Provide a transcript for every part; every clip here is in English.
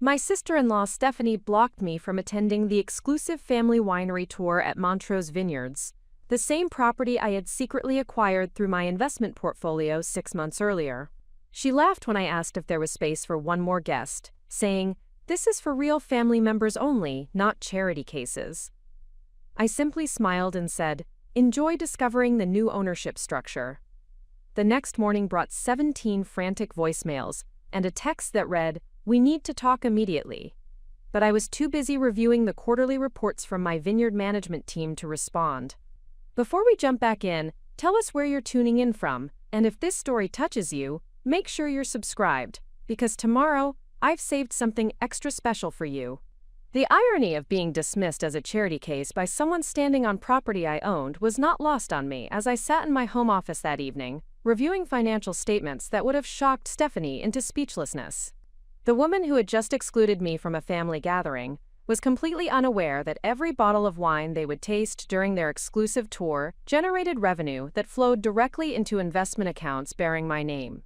My sister-in-law Stephanie blocked me from attending the exclusive family winery tour at Montrose Vineyards, the same property I had secretly acquired through my investment portfolio 6 months earlier. She laughed when I asked if there was space for one more guest, saying, "This is for real family members only, not charity cases." I simply smiled and said, "Enjoy discovering the new ownership structure." The next morning brought 17 frantic voicemails and a text that read, "We need to talk immediately." But I was too busy reviewing the quarterly reports from my vineyard management team to respond. Before we jump back in, tell us where you're tuning in from, and if this story touches you, make sure you're subscribed, because tomorrow, I've saved something extra special for you. The irony of being dismissed as a charity case by someone standing on property I owned was not lost on me as I sat in my home office that evening, reviewing financial statements that would have shocked Stephanie into speechlessness. The woman who had just excluded me from a family gathering was completely unaware that every bottle of wine they would taste during their exclusive tour generated revenue that flowed directly into investment accounts bearing my name.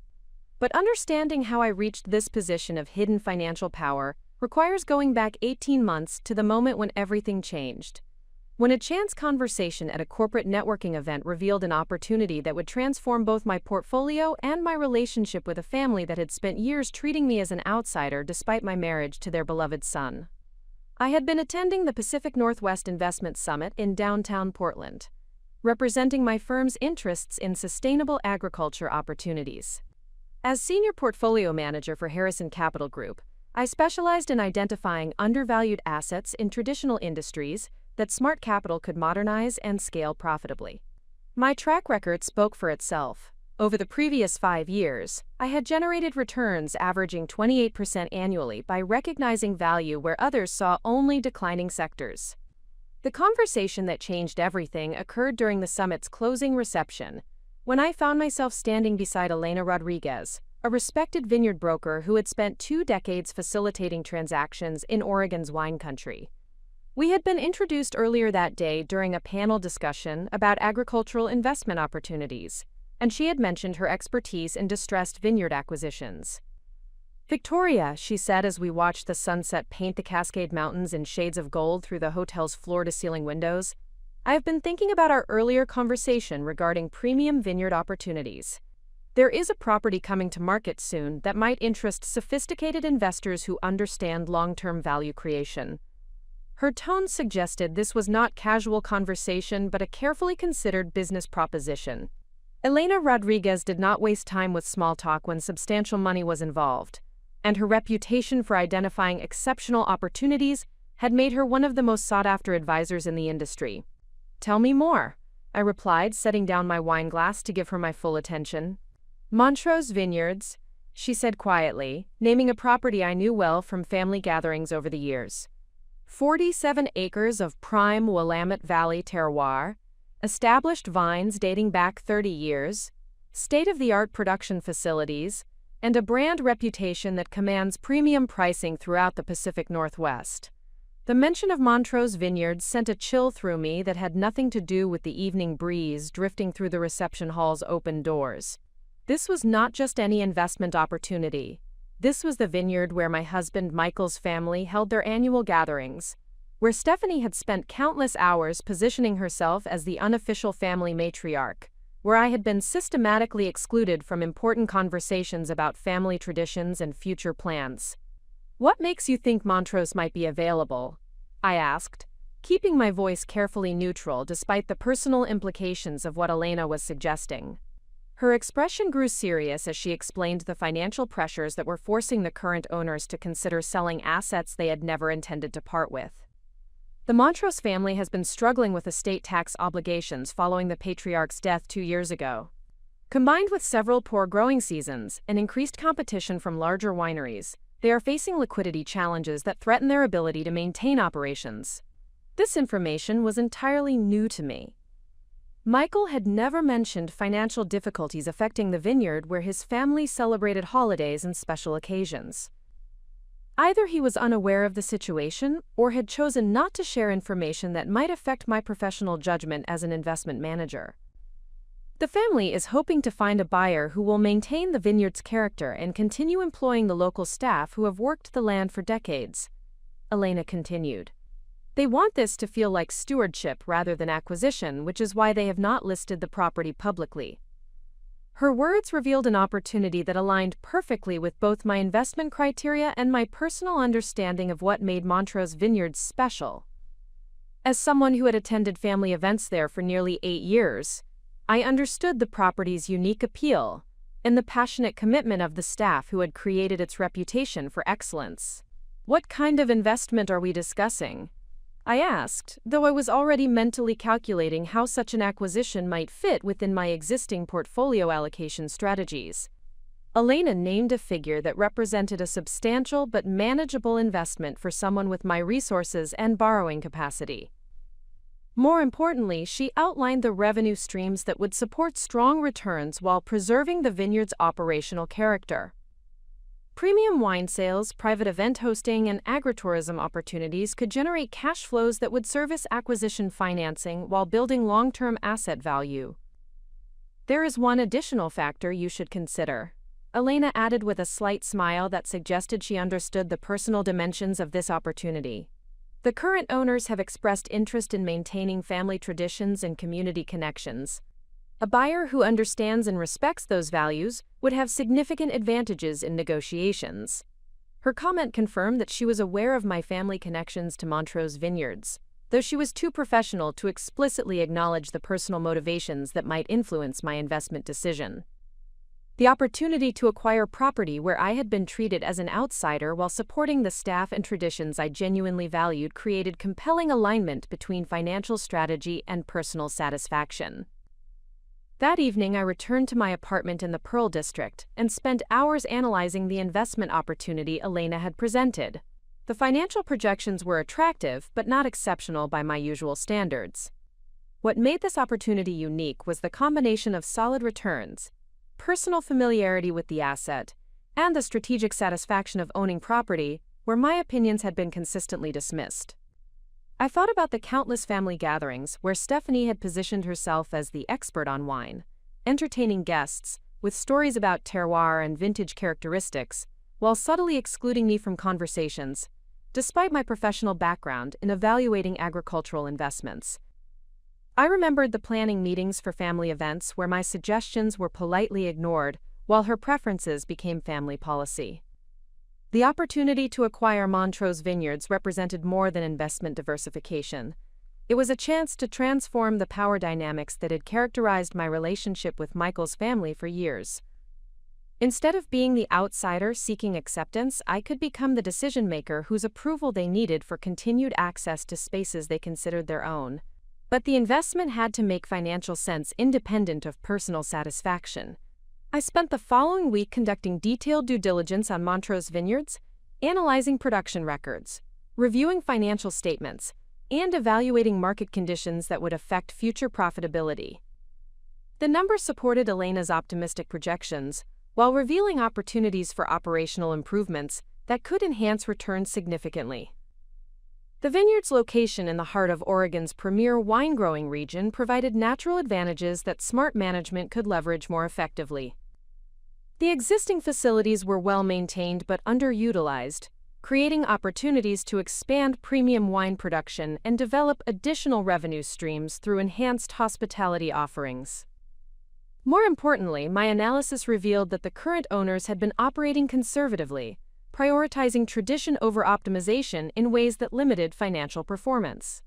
But understanding how I reached this position of hidden financial power requires going back 18 months to the moment when everything changed. When a chance conversation at a corporate networking event revealed an opportunity that would transform both my portfolio and my relationship with a family that had spent years treating me as an outsider despite my marriage to their beloved son. I had been attending the Pacific Northwest Investment Summit in downtown Portland, representing my firm's interests in sustainable agriculture opportunities. As senior portfolio manager for Harrison Capital Group, I specialized in identifying undervalued assets in traditional industries that smart capital could modernize and scale profitably. My track record spoke for itself. Over the previous 5 years, I had generated returns averaging 28% annually by recognizing value where others saw only declining sectors. The conversation that changed everything occurred during the summit's closing reception, when I found myself standing beside Elena Rodriguez, a respected vineyard broker who had spent 2 decades facilitating transactions in Oregon's wine country. We had been introduced earlier that day during a panel discussion about agricultural investment opportunities, and she had mentioned her expertise in distressed vineyard acquisitions. "Victoria," she said as we watched the sunset paint the Cascade Mountains in shades of gold through the hotel's floor-to-ceiling windows, "I have been thinking about our earlier conversation regarding premium vineyard opportunities. There is a property coming to market soon that might interest sophisticated investors who understand long-term value creation." Her tone suggested this was not casual conversation but a carefully considered business proposition. Elena Rodriguez did not waste time with small talk when substantial money was involved, and her reputation for identifying exceptional opportunities had made her one of the most sought-after advisors in the industry. "Tell me more," I replied, setting down my wine glass to give her my full attention. "Montrose Vineyards," she said quietly, naming a property I knew well from family gatherings over the years. 47 acres of prime Willamette Valley terroir, established vines dating back 30 years, state-of-the-art production facilities, and a brand reputation that commands premium pricing throughout the Pacific Northwest. The mention of Montrose Vineyards sent a chill through me that had nothing to do with the evening breeze drifting through the reception hall's open doors. This was not just any investment opportunity. This was the vineyard where my husband Michael's family held their annual gatherings, where Stephanie had spent countless hours positioning herself as the unofficial family matriarch, where I had been systematically excluded from important conversations about family traditions and future plans. "What makes you think Montrose might be available?" I asked, keeping my voice carefully neutral despite the personal implications of what Elena was suggesting. Her expression grew serious as she explained the financial pressures that were forcing the current owners to consider selling assets they had never intended to part with. The Montrose family has been struggling with estate tax obligations following the patriarch's death 2 years ago. Combined with several poor growing seasons and increased competition from larger wineries, they are facing liquidity challenges that threaten their ability to maintain operations. This information was entirely new to me. Michael had never mentioned financial difficulties affecting the vineyard where his family celebrated holidays and special occasions. Either he was unaware of the situation or had chosen not to share information that might affect my professional judgment as an investment manager. The family is hoping to find a buyer who will maintain the vineyard's character and continue employing the local staff who have worked the land for decades. Elena continued. They want this to feel like stewardship rather than acquisition, which is why they have not listed the property publicly. Her words revealed an opportunity that aligned perfectly with both my investment criteria and my personal understanding of what made Montrose Vineyards special. As someone who had attended family events there for nearly 8 years, I understood the property's unique appeal and the passionate commitment of the staff who had created its reputation for excellence. "What kind of investment are we discussing?" I asked, though I was already mentally calculating how such an acquisition might fit within my existing portfolio allocation strategies. Elena named a figure that represented a substantial but manageable investment for someone with my resources and borrowing capacity. More importantly, she outlined the revenue streams that would support strong returns while preserving the vineyard's operational character. Premium wine sales, private event hosting, and agritourism opportunities could generate cash flows that would service acquisition financing while building long-term asset value. There is one additional factor you should consider, Elena added with a slight smile that suggested she understood the personal dimensions of this opportunity. The current owners have expressed interest in maintaining family traditions and community connections. A buyer who understands and respects those values would have significant advantages in negotiations. Her comment confirmed that she was aware of my family connections to Montrose Vineyards, though she was too professional to explicitly acknowledge the personal motivations that might influence my investment decision. The opportunity to acquire property where I had been treated as an outsider while supporting the staff and traditions I genuinely valued created compelling alignment between financial strategy and personal satisfaction. That evening, I returned to my apartment in the Pearl District and spent hours analyzing the investment opportunity Elena had presented. The financial projections were attractive, but not exceptional by my usual standards. What made this opportunity unique was the combination of solid returns, personal familiarity with the asset, and the strategic satisfaction of owning property where my opinions had been consistently dismissed. I thought about the countless family gatherings where Stephanie had positioned herself as the expert on wine, entertaining guests with stories about terroir and vintage characteristics, while subtly excluding me from conversations, despite my professional background in evaluating agricultural investments. I remembered the planning meetings for family events where my suggestions were politely ignored while her preferences became family policy. The opportunity to acquire Montrose Vineyards represented more than investment diversification. It was a chance to transform the power dynamics that had characterized my relationship with Michael's family for years. Instead of being the outsider seeking acceptance, I could become the decision-maker whose approval they needed for continued access to spaces they considered their own. But the investment had to make financial sense independent of personal satisfaction. I spent the following week conducting detailed due diligence on Montrose Vineyards, analyzing production records, reviewing financial statements, and evaluating market conditions that would affect future profitability. The numbers supported Elena's optimistic projections, while revealing opportunities for operational improvements that could enhance returns significantly. The vineyard's location in the heart of Oregon's premier wine-growing region provided natural advantages that smart management could leverage more effectively. The existing facilities were well-maintained but underutilized, creating opportunities to expand premium wine production and develop additional revenue streams through enhanced hospitality offerings. More importantly, my analysis revealed that the current owners had been operating conservatively, prioritizing tradition over optimization in ways that limited financial performance.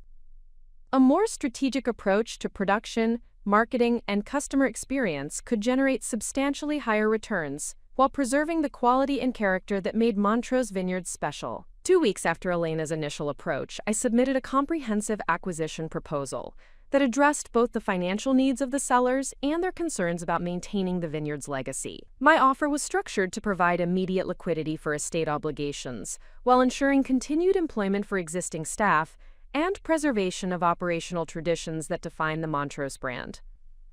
A more strategic approach to production, marketing, and customer experience could generate substantially higher returns, while preserving the quality and character that made Montrose Vineyards special. 2 weeks after Elena's initial approach, I submitted a comprehensive acquisition proposal that addressed both the financial needs of the sellers and their concerns about maintaining the vineyard's legacy. My offer was structured to provide immediate liquidity for estate obligations, while ensuring continued employment for existing staff and preservation of operational traditions that define the Montrose brand.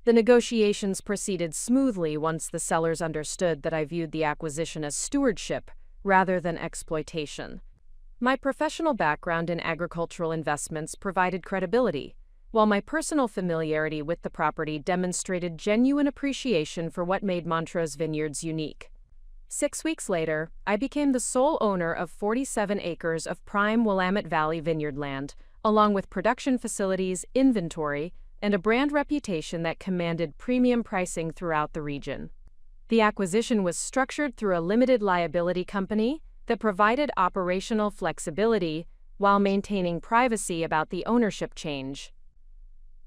The negotiations proceeded smoothly once the sellers understood that I viewed the acquisition as stewardship rather than exploitation. My professional background in agricultural investments provided credibility, while my personal familiarity with the property demonstrated genuine appreciation for what made Montrose Vineyards unique. 6 weeks later, I became the sole owner of 47 acres of prime Willamette Valley vineyard land, along with production facilities, inventory, and a brand reputation that commanded premium pricing throughout the region. The acquisition was structured through a limited liability company that provided operational flexibility while maintaining privacy about the ownership change.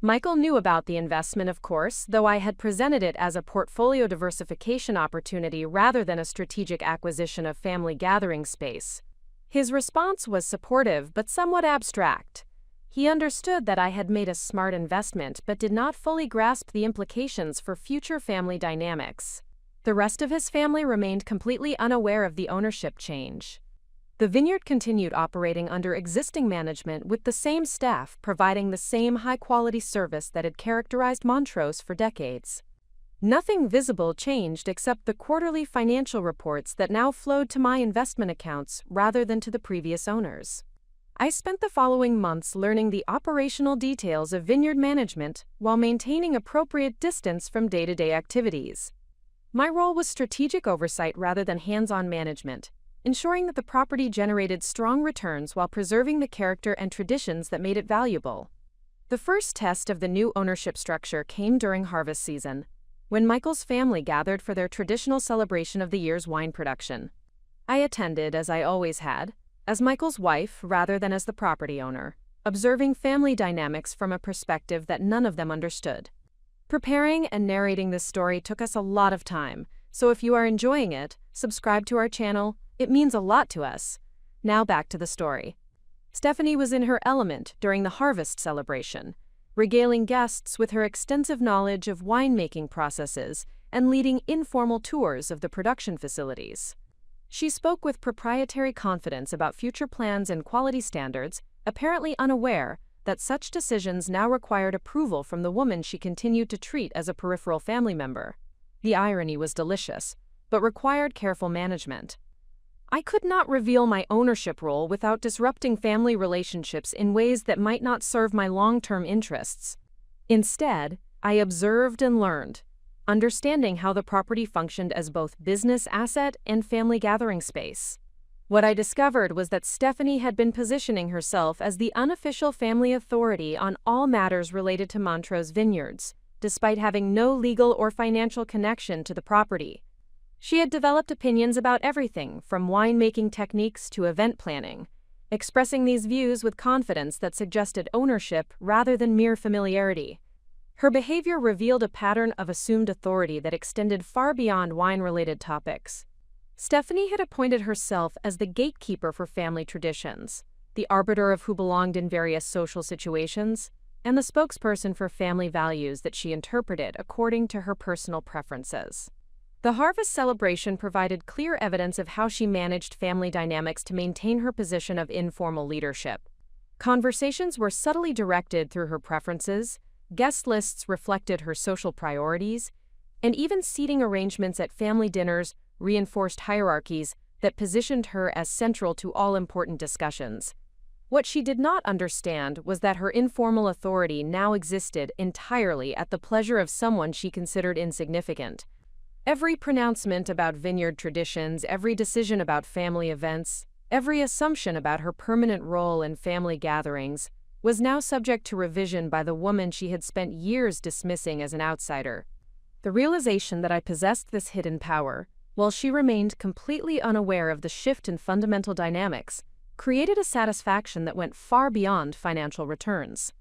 Michael knew about the investment, of course, though I had presented it as a portfolio diversification opportunity rather than a strategic acquisition of family gathering space. His response was supportive but somewhat abstract. He understood that I had made a smart investment but did not fully grasp the implications for future family dynamics. The rest of his family remained completely unaware of the ownership change. The vineyard continued operating under existing management with the same staff, providing the same high-quality service that had characterized Montrose for decades. Nothing visible changed except the quarterly financial reports that now flowed to my investment accounts rather than to the previous owners. I spent the following months learning the operational details of vineyard management while maintaining appropriate distance from day-to-day activities. My role was strategic oversight rather than hands-on management, ensuring that the property generated strong returns while preserving the character and traditions that made it valuable. The first test of the new ownership structure came during harvest season, when Michael's family gathered for their traditional celebration of the year's wine production. I attended, as I always had, as Michael's wife rather than as the property owner, observing family dynamics from a perspective that none of them understood. Preparing and narrating this story took us a lot of time, so if you are enjoying it, subscribe to our channel. It means a lot to us. Now back to the story. Stephanie was in her element during the harvest celebration, regaling guests with her extensive knowledge of winemaking processes and leading informal tours of the production facilities. She spoke with proprietary confidence about future plans and quality standards, apparently unaware that such decisions now required approval from the woman she continued to treat as a peripheral family member. The irony was delicious, but required careful management. I could not reveal my ownership role without disrupting family relationships in ways that might not serve my long-term interests. Instead, I observed and learned, understanding how the property functioned as both business asset and family gathering space. What I discovered was that Stephanie had been positioning herself as the unofficial family authority on all matters related to Montrose Vineyards, despite having no legal or financial connection to the property. She had developed opinions about everything from winemaking techniques to event planning, expressing these views with confidence that suggested ownership rather than mere familiarity. Her behavior revealed a pattern of assumed authority that extended far beyond wine-related topics. Stephanie had appointed herself as the gatekeeper for family traditions, the arbiter of who belonged in various social situations, and the spokesperson for family values that she interpreted according to her personal preferences. The harvest celebration provided clear evidence of how she managed family dynamics to maintain her position of informal leadership. Conversations were subtly directed through her preferences, guest lists reflected her social priorities, and even seating arrangements at family dinners reinforced hierarchies that positioned her as central to all important discussions. What she did not understand was that her informal authority now existed entirely at the pleasure of someone she considered insignificant. Every pronouncement about vineyard traditions, every decision about family events, every assumption about her permanent role in family gatherings was now subject to revision by the woman she had spent years dismissing as an outsider. The realization that I possessed this hidden power, while she remained completely unaware of the shift in fundamental dynamics, created a satisfaction that went far beyond financial returns.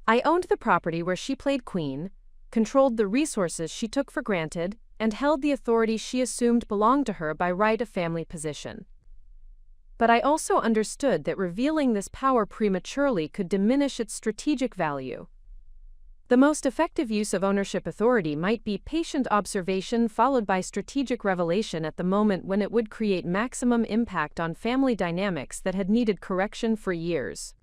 I owned the property where she played queen, controlled the resources she took for granted, and held the authority she assumed belonged to her by right of family position. But I also understood that revealing this power prematurely could diminish its strategic value. The most effective use of ownership authority might be patient observation followed by strategic revelation at the moment when it would create maximum impact on family dynamics that had needed correction for years.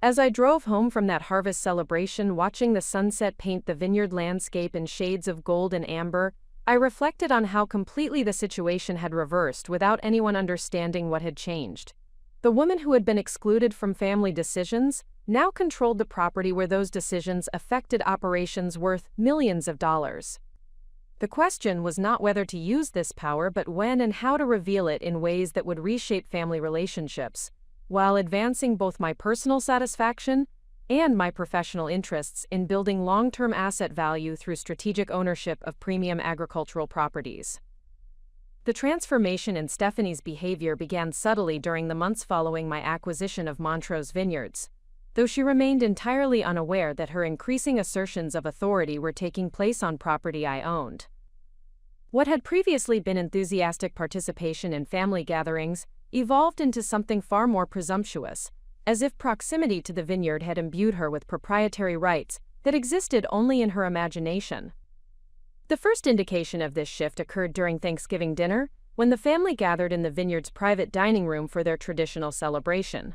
As I drove home from that harvest celebration, watching the sunset paint the vineyard landscape in shades of gold and amber, I reflected on how completely the situation had reversed without anyone understanding what had changed. The woman who had been excluded from family decisions now controlled the property where those decisions affected operations worth millions of dollars. The question was not whether to use this power but when and how to reveal it in ways that would reshape family relationships, while advancing both my personal satisfaction and my professional interests in building long-term asset value through strategic ownership of premium agricultural properties. The transformation in Stephanie's behavior began subtly during the months following my acquisition of Montrose Vineyards, though she remained entirely unaware that her increasing assertions of authority were taking place on property I owned. What had previously been enthusiastic participation in family gatherings evolved into something far more presumptuous, as if proximity to the vineyard had imbued her with proprietary rights that existed only in her imagination. The first indication of this shift occurred during Thanksgiving dinner, when the family gathered in the vineyard's private dining room for their traditional celebration.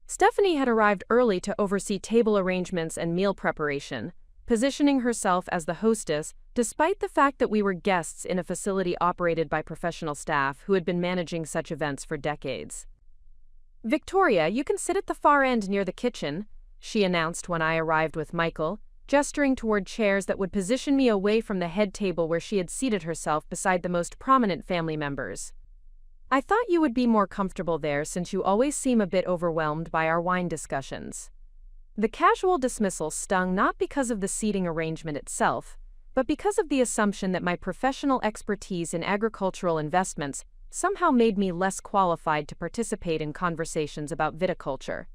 Stephanie had arrived early to oversee table arrangements and meal preparation, positioning herself as the hostess despite the fact that we were guests in a facility operated by professional staff who had been managing such events for decades. "Victoria, you can sit at the far end near the kitchen," she announced when I arrived with Michael, gesturing toward chairs that would position me away from the head table where she had seated herself beside the most prominent family members. "I thought you would be more comfortable there since you always seem a bit overwhelmed by our wine discussions." The casual dismissal stung not because of the seating arrangement itself, but because of the assumption that my professional expertise in agricultural investments somehow made me less qualified to participate in conversations about viticulture.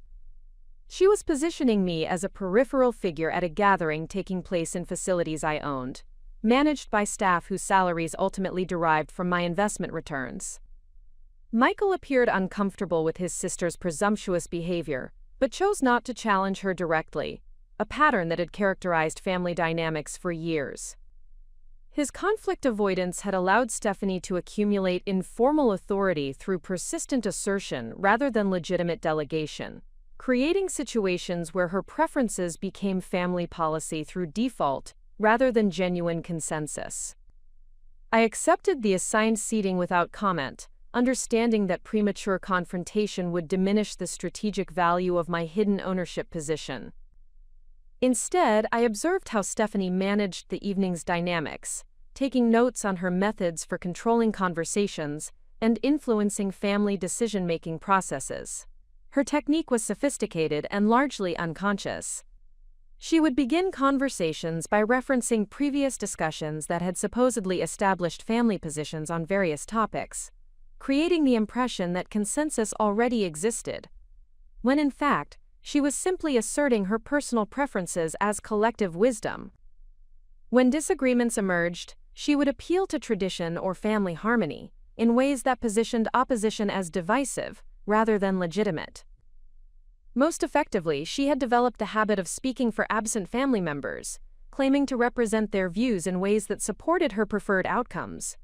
She was positioning me as a peripheral figure at a gathering taking place in facilities I owned, managed by staff whose salaries ultimately derived from my investment returns. Michael appeared uncomfortable with his sister's presumptuous behavior, but chose not to challenge her directly, a pattern that had characterized family dynamics for years. His conflict avoidance had allowed Stephanie to accumulate informal authority through persistent assertion rather than legitimate delegation, creating situations where her preferences became family policy through default rather than genuine consensus. I accepted the assigned seating without comment, understanding that premature confrontation would diminish the strategic value of my hidden ownership position. Instead, I observed how Stephanie managed the evening's dynamics, taking notes on her methods for controlling conversations and influencing family decision-making processes. Her technique was sophisticated and largely unconscious. She would begin conversations by referencing previous discussions that had supposedly established family positions on various topics, creating the impression that consensus already existed, when in fact, she was simply asserting her personal preferences as collective wisdom. When disagreements emerged, she would appeal to tradition or family harmony in ways that positioned opposition as divisive rather than legitimate. Most effectively, she had developed the habit of speaking for absent family members, claiming to represent their views in ways that supported her preferred outcomes.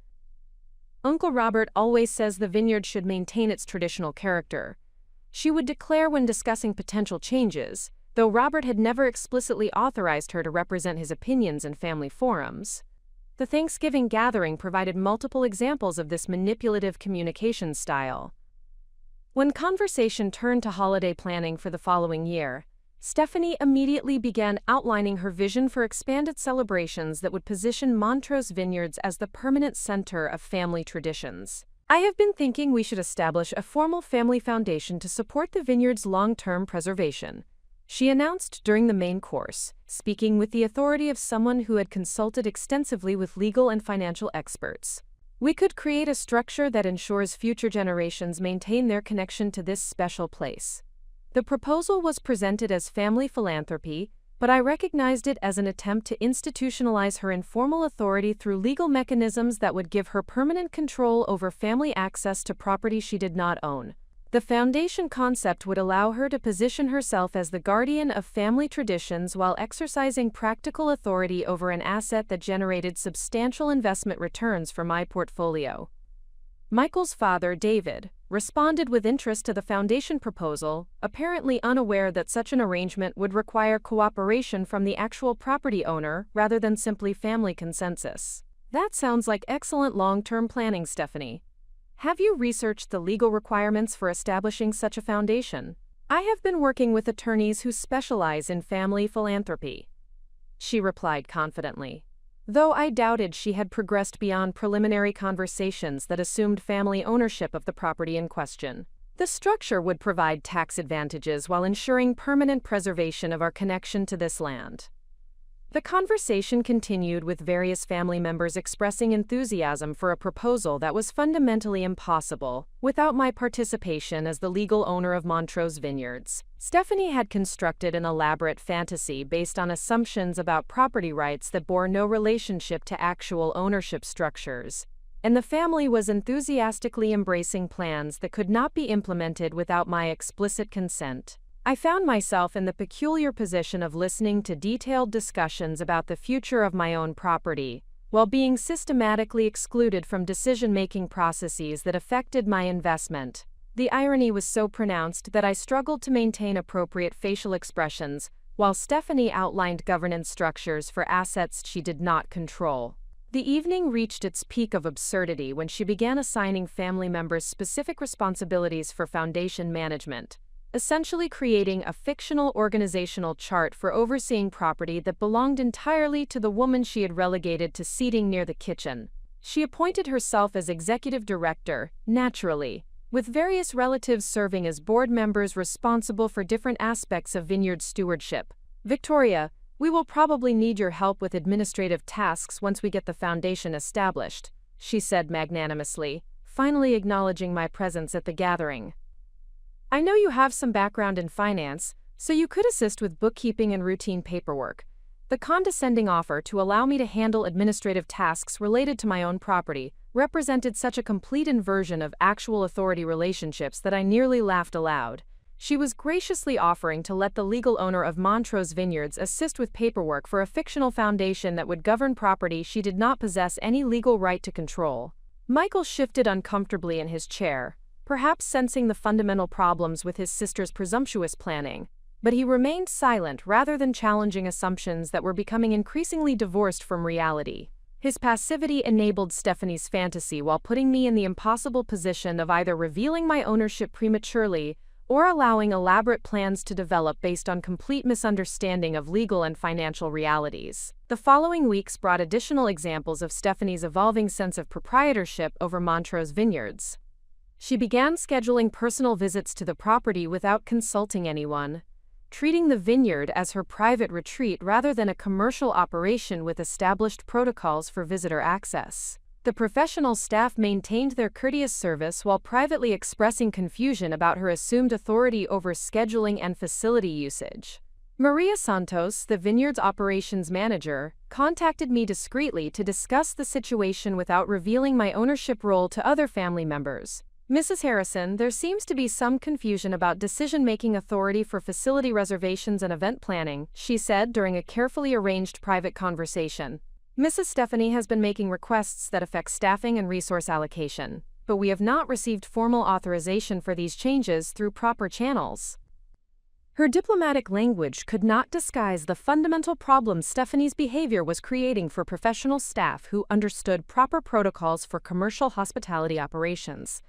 "Uncle Robert always says the vineyard should maintain its traditional character," she would declare when discussing potential changes, though Robert had never explicitly authorized her to represent his opinions in family forums. The Thanksgiving gathering provided multiple examples of this manipulative communication style. When conversation turned to holiday planning for the following year, Stephanie immediately began outlining her vision for expanded celebrations that would position Montrose Vineyards as the permanent center of family traditions. "I have been thinking we should establish a formal family foundation to support the vineyard's long-term preservation," she announced during the main course, speaking with the authority of someone who had consulted extensively with legal and financial experts. "We could create a structure that ensures future generations maintain their connection to this special place." The proposal was presented as family philanthropy, but I recognized it as an attempt to institutionalize her informal authority through legal mechanisms that would give her permanent control over family access to property she did not own. The foundation concept would allow her to position herself as the guardian of family traditions while exercising practical authority over an asset that generated substantial investment returns for my portfolio. Michael's father, David, responded with interest to the foundation proposal, apparently unaware that such an arrangement would require cooperation from the actual property owner rather than simply family consensus. "That sounds like excellent long-term planning, Stephanie. Have you researched the legal requirements for establishing such a foundation?" "I have been working with attorneys who specialize in family philanthropy," she replied confidently. Though I doubted she had progressed beyond preliminary conversations that assumed family ownership of the property in question. The structure would provide tax advantages while ensuring permanent preservation of our connection to this land. The conversation continued with various family members expressing enthusiasm for a proposal that was fundamentally impossible without my participation as the legal owner of Montrose Vineyards. Stephanie had constructed an elaborate fantasy based on assumptions about property rights that bore no relationship to actual ownership structures, and the family was enthusiastically embracing plans that could not be implemented without my explicit consent. I found myself in the peculiar position of listening to detailed discussions about the future of my own property, while being systematically excluded from decision-making processes that affected my investment. The irony was so pronounced that I struggled to maintain appropriate facial expressions, while Stephanie outlined governance structures for assets she did not control. The evening reached its peak of absurdity when she began assigning family members specific responsibilities for foundation management, essentially creating a fictional organizational chart for overseeing property that belonged entirely to the woman she had relegated to seating near the kitchen. She appointed herself as executive director, naturally, with various relatives serving as board members responsible for different aspects of vineyard stewardship. "Victoria, we will probably need your help with administrative tasks once we get the foundation established," she said magnanimously, finally acknowledging my presence at the gathering. "I know you have some background in finance, so you could assist with bookkeeping and routine paperwork." The condescending offer to allow me to handle administrative tasks related to my own property represented such a complete inversion of actual authority relationships that I nearly laughed aloud. She was graciously offering to let the legal owner of Montrose Vineyards assist with paperwork for a fictional foundation that would govern property she did not possess any legal right to control. Michael shifted uncomfortably in his chair, perhaps sensing the fundamental problems with his sister's presumptuous planning, but he remained silent rather than challenging assumptions that were becoming increasingly divorced from reality. His passivity enabled Stephanie's fantasy while putting me in the impossible position of either revealing my ownership prematurely or allowing elaborate plans to develop based on complete misunderstanding of legal and financial realities. The following weeks brought additional examples of Stephanie's evolving sense of proprietorship over Montrose Vineyards. She began scheduling personal visits to the property without consulting anyone, treating the vineyard as her private retreat rather than a commercial operation with established protocols for visitor access. The professional staff maintained their courteous service while privately expressing confusion about her assumed authority over scheduling and facility usage. Maria Santos, the vineyard's operations manager, contacted me discreetly to discuss the situation without revealing my ownership role to other family members. "Mrs. Harrison, there seems to be some confusion about decision-making authority for facility reservations and event planning," she said during a carefully arranged private conversation. "Mrs. Stephanie has been making requests that affect staffing and resource allocation, but we have not received formal authorization for these changes through proper channels." Her diplomatic language could not disguise the fundamental problems Stephanie's behavior was creating for professional staff who understood proper protocols for commercial hospitality operations.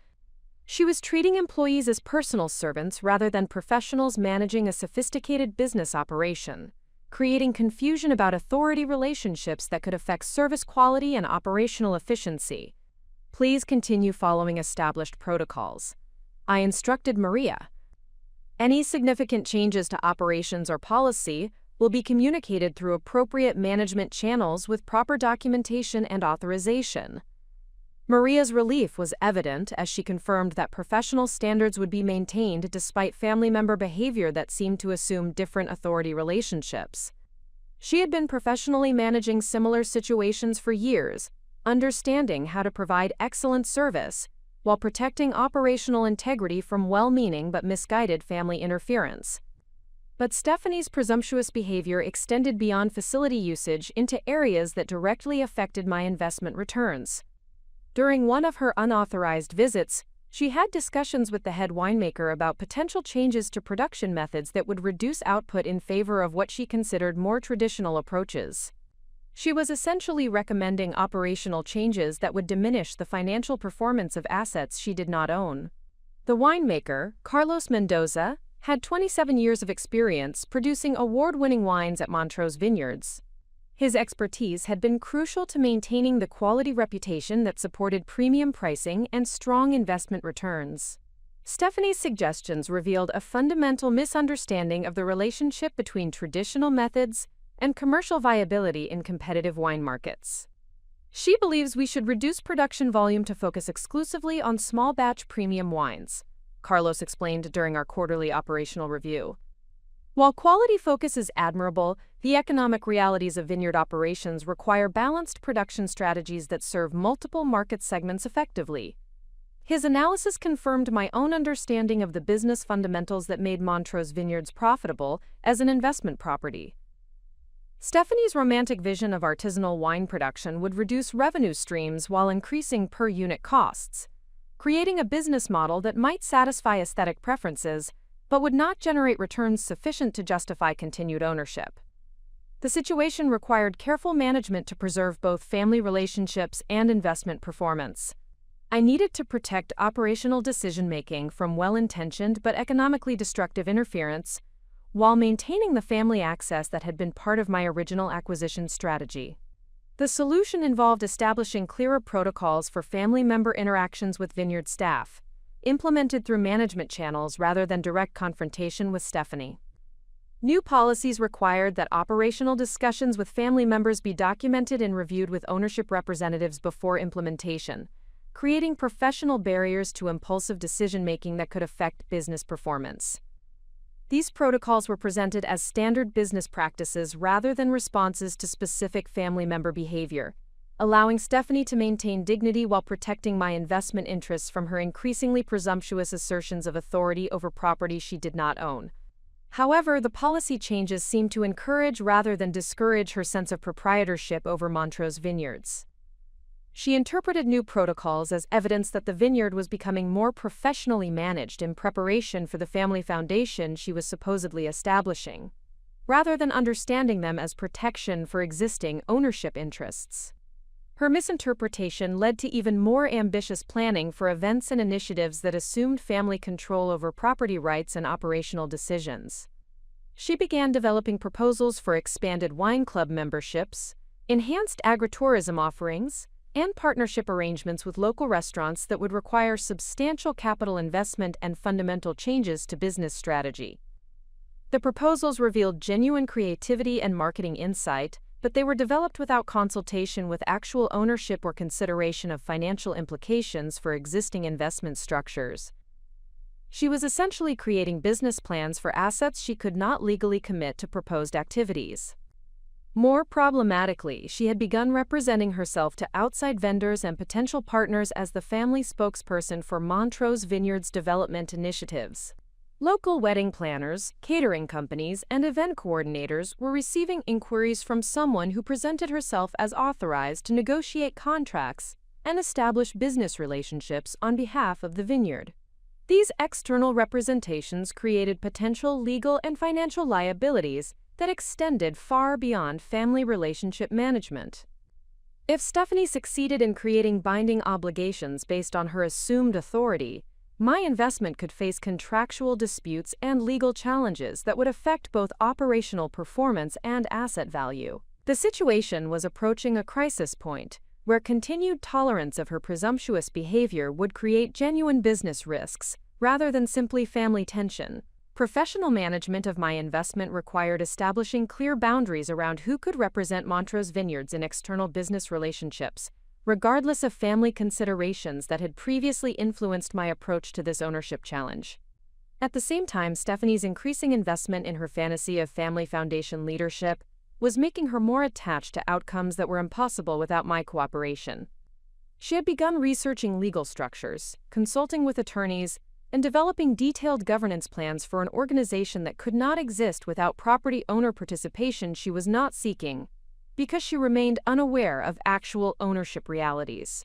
She was treating employees as personal servants rather than professionals managing a sophisticated business operation, creating confusion about authority relationships that could affect service quality and operational efficiency. "Please continue following established protocols," I instructed Maria. "Any significant changes to operations or policy will be communicated through appropriate management channels with proper documentation and authorization." Maria's relief was evident as she confirmed that professional standards would be maintained despite family member behavior that seemed to assume different authority relationships. She had been professionally managing similar situations for years, understanding how to provide excellent service while protecting operational integrity from well-meaning but misguided family interference. But Stephanie's presumptuous behavior extended beyond facility usage into areas that directly affected my investment returns. During one of her unauthorized visits, she had discussions with the head winemaker about potential changes to production methods that would reduce output in favor of what she considered more traditional approaches. She was essentially recommending operational changes that would diminish the financial performance of assets she did not own. The winemaker, Carlos Mendoza, had 27 years of experience producing award-winning wines at Montrose Vineyards. His expertise had been crucial to maintaining the quality reputation that supported premium pricing and strong investment returns. Stephanie's suggestions revealed a fundamental misunderstanding of the relationship between traditional methods and commercial viability in competitive wine markets. She believes we should reduce production volume to focus exclusively on small-batch premium wines, Carlos explained during our quarterly operational review. While quality focus is admirable, the economic realities of vineyard operations require balanced production strategies that serve multiple market segments effectively. His analysis confirmed my own understanding of the business fundamentals that made Montrose Vineyards profitable as an investment property. Stephanie's romantic vision of artisanal wine production would reduce revenue streams while increasing per-unit costs, creating a business model that might satisfy aesthetic preferences but would not generate returns sufficient to justify continued ownership. The situation required careful management to preserve both family relationships and investment performance. I needed to protect operational decision-making from well-intentioned but economically destructive interference, while maintaining the family access that had been part of my original acquisition strategy. The solution involved establishing clearer protocols for family member interactions with vineyard staff, implemented through management channels rather than direct confrontation with Stephanie. New policies required that operational discussions with family members be documented and reviewed with ownership representatives before implementation, creating professional barriers to impulsive decision-making that could affect business performance. These protocols were presented as standard business practices rather than responses to specific family member behavior, allowing Stephanie to maintain dignity while protecting my investment interests from her increasingly presumptuous assertions of authority over property she did not own. However, the policy changes seemed to encourage rather than discourage her sense of proprietorship over Montrose Vineyards. She interpreted new protocols as evidence that the vineyard was becoming more professionally managed in preparation for the family foundation she was supposedly establishing, rather than understanding them as protection for existing ownership interests. Her misinterpretation led to even more ambitious planning for events and initiatives that assumed family control over property rights and operational decisions. She began developing proposals for expanded wine club memberships, enhanced agritourism offerings, and partnership arrangements with local restaurants that would require substantial capital investment and fundamental changes to business strategy. The proposals revealed genuine creativity and marketing insight, but they were developed without consultation with actual ownership or consideration of financial implications for existing investment structures. She was essentially creating business plans for assets she could not legally commit to proposed activities. More problematically, she had begun representing herself to outside vendors and potential partners as the family spokesperson for Montrose Vineyards development initiatives. Local wedding planners, catering companies, and event coordinators were receiving inquiries from someone who presented herself as authorized to negotiate contracts and establish business relationships on behalf of the vineyard. These external representations created potential legal and financial liabilities that extended far beyond family relationship management. If Stephanie succeeded in creating binding obligations based on her assumed authority, my investment could face contractual disputes and legal challenges that would affect both operational performance and asset value. The situation was approaching a crisis point, where continued tolerance of her presumptuous behavior would create genuine business risks, rather than simply family tension. Professional management of my investment required establishing clear boundaries around who could represent Montrose Vineyards in external business relationships, regardless of family considerations that had previously influenced my approach to this ownership challenge. At the same time, Stephanie's increasing investment in her fantasy of family foundation leadership was making her more attached to outcomes that were impossible without my cooperation. She had begun researching legal structures, consulting with attorneys, and developing detailed governance plans for an organization that could not exist without property owner participation she was not seeking, because she remained unaware of actual ownership realities.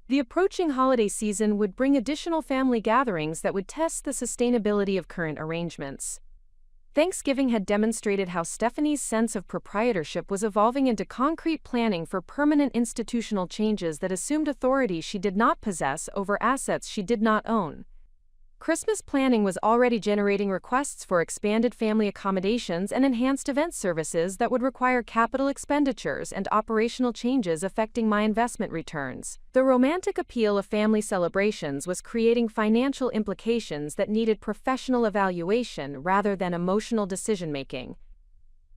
The approaching holiday season would bring additional family gatherings that would test the sustainability of current arrangements. Thanksgiving had demonstrated how Stephanie's sense of proprietorship was evolving into concrete planning for permanent institutional changes that assumed authority she did not possess over assets she did not own. Christmas planning was already generating requests for expanded family accommodations and enhanced event services that would require capital expenditures and operational changes affecting my investment returns. The romantic appeal of family celebrations was creating financial implications that needed professional evaluation rather than emotional decision-making.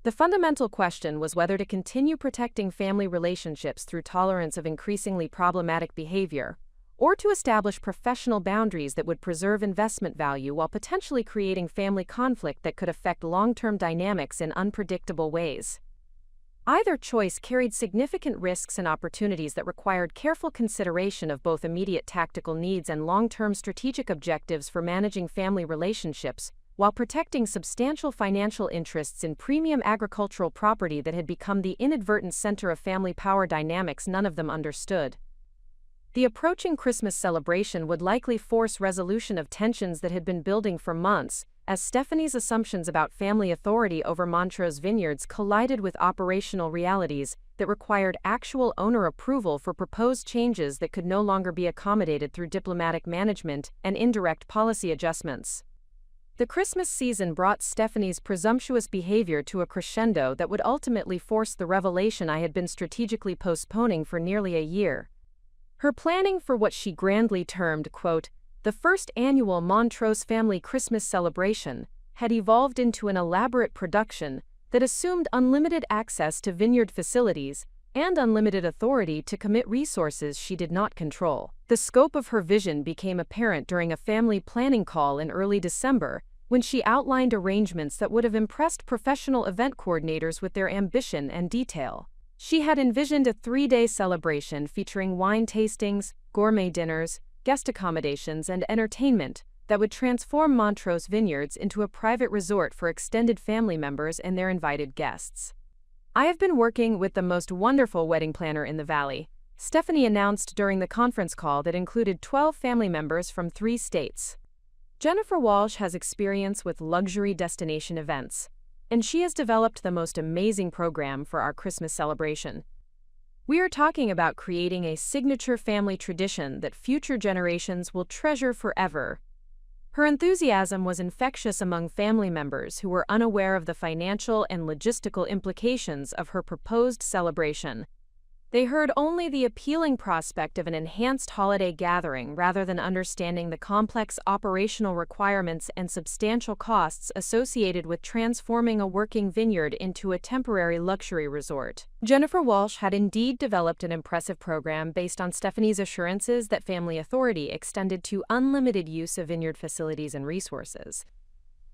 The fundamental question was whether to continue protecting family relationships through tolerance of increasingly problematic behavior, or to establish professional boundaries that would preserve investment value while potentially creating family conflict that could affect long-term dynamics in unpredictable ways. Either choice carried significant risks and opportunities that required careful consideration of both immediate tactical needs and long-term strategic objectives for managing family relationships, while protecting substantial financial interests in premium agricultural property that had become the inadvertent center of family power dynamics none of them understood. The approaching Christmas celebration would likely force resolution of tensions that had been building for months, as Stephanie's assumptions about family authority over Montrose Vineyards collided with operational realities that required actual owner approval for proposed changes that could no longer be accommodated through diplomatic management and indirect policy adjustments. The Christmas season brought Stephanie's presumptuous behavior to a crescendo that would ultimately force the revelation I had been strategically postponing for nearly a year. Her planning for what she grandly termed, quote, the first annual Montrose family Christmas celebration had evolved into an elaborate production that assumed unlimited access to vineyard facilities and unlimited authority to commit resources she did not control. The scope of her vision became apparent during a family planning call in early December, when she outlined arrangements that would have impressed professional event coordinators with their ambition and detail. She had envisioned a 3-day celebration featuring wine tastings, gourmet dinners, guest accommodations, and entertainment that would transform Montrose Vineyards into a private resort for extended family members and their invited guests. I have been working with the most wonderful wedding planner in the Valley, Stephanie announced during the conference call that included 12 family members from 3 states. Jennifer Walsh has experience with luxury destination events, and she has developed the most amazing program for our Christmas celebration. We are talking about creating a signature family tradition that future generations will treasure forever. Her enthusiasm was infectious among family members who were unaware of the financial and logistical implications of her proposed celebration. They heard only the appealing prospect of an enhanced holiday gathering rather than understanding the complex operational requirements and substantial costs associated with transforming a working vineyard into a temporary luxury resort. Jennifer Walsh had indeed developed an impressive program based on Stephanie's assurances that family authority extended to unlimited use of vineyard facilities and resources.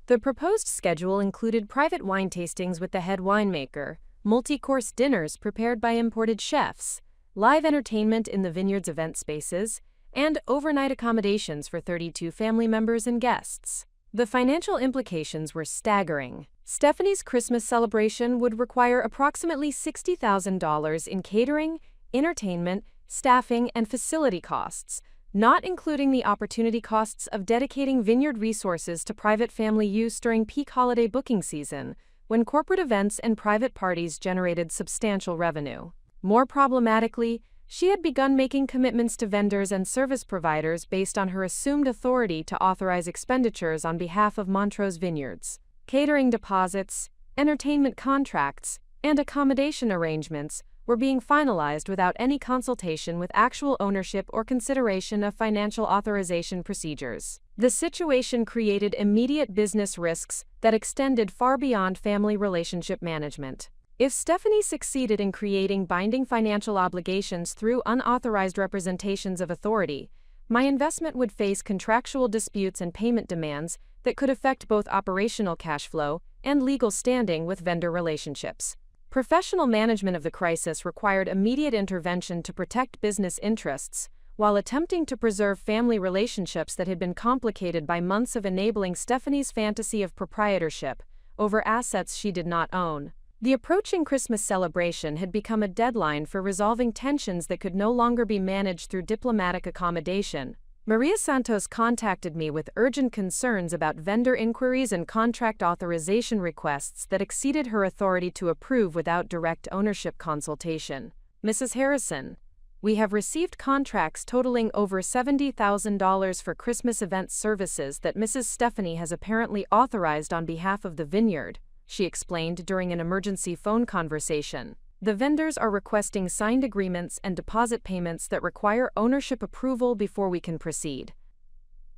The proposed schedule included private wine tastings with the head winemaker, multi-course dinners prepared by imported chefs, live entertainment in the vineyard's event spaces, and overnight accommodations for 32 family members and guests. The financial implications were staggering. Stephanie's Christmas celebration would require approximately $60,000 in catering, entertainment, staffing, and facility costs, not including the opportunity costs of dedicating vineyard resources to private family use during peak holiday booking season, when corporate events and private parties generated substantial revenue. More problematically, she had begun making commitments to vendors and service providers based on her assumed authority to authorize expenditures on behalf of Montrose Vineyards. Catering deposits, entertainment contracts, and accommodation arrangements were being finalized without any consultation with actual ownership or consideration of financial authorization procedures. The situation created immediate business risks that extended far beyond family relationship management. If Stephanie succeeded in creating binding financial obligations through unauthorized representations of authority, my investment would face contractual disputes and payment demands that could affect both operational cash flow and legal standing with vendor relationships. Professional management of the crisis required immediate intervention to protect business interests, while attempting to preserve family relationships that had been complicated by months of enabling Stephanie's fantasy of proprietorship over assets she did not own. The approaching Christmas celebration had become a deadline for resolving tensions that could no longer be managed through diplomatic accommodation. Maria Santos contacted me with urgent concerns about vendor inquiries and contract authorization requests that exceeded her authority to approve without direct ownership consultation. Mrs. Harrison, We have received contracts totaling over $70,000 for Christmas event services that Mrs. Stephanie has apparently authorized on behalf of the vineyard, she explained during an emergency phone conversation. The vendors are requesting signed agreements and deposit payments that require ownership approval before we can proceed.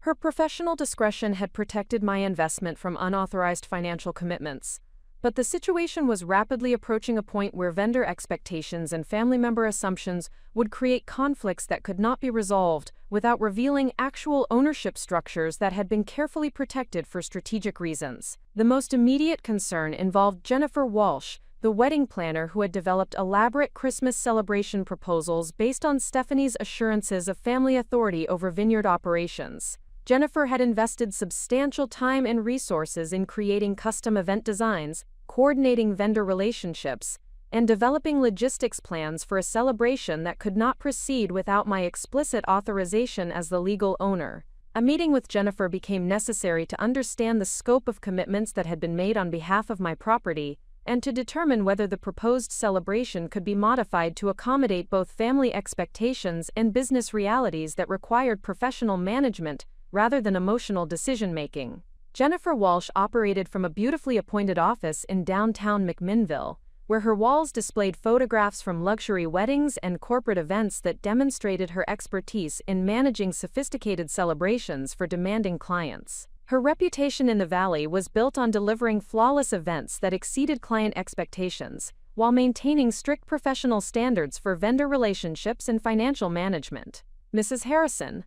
Her professional discretion had protected my investment from unauthorized financial commitments, but the situation was rapidly approaching a point where vendor expectations and family member assumptions would create conflicts that could not be resolved without revealing actual ownership structures that had been carefully protected for strategic reasons. The most immediate concern involved Jennifer Walsh, the wedding planner who had developed elaborate Christmas celebration proposals based on Stephanie's assurances of family authority over vineyard operations. Jennifer had invested substantial time and resources in creating custom event designs, coordinating vendor relationships, and developing logistics plans for a celebration that could not proceed without my explicit authorization as the legal owner. A meeting with Jennifer became necessary to understand the scope of commitments that had been made on behalf of my property, and to determine whether the proposed celebration could be modified to accommodate both family expectations and business realities that required professional management rather than emotional decision-making. Jennifer Walsh operated from a beautifully appointed office in downtown McMinnville, where her walls displayed photographs from luxury weddings and corporate events that demonstrated her expertise in managing sophisticated celebrations for demanding clients. Her reputation in the Valley was built on delivering flawless events that exceeded client expectations, while maintaining strict professional standards for vendor relationships and financial management. Mrs. Harrison,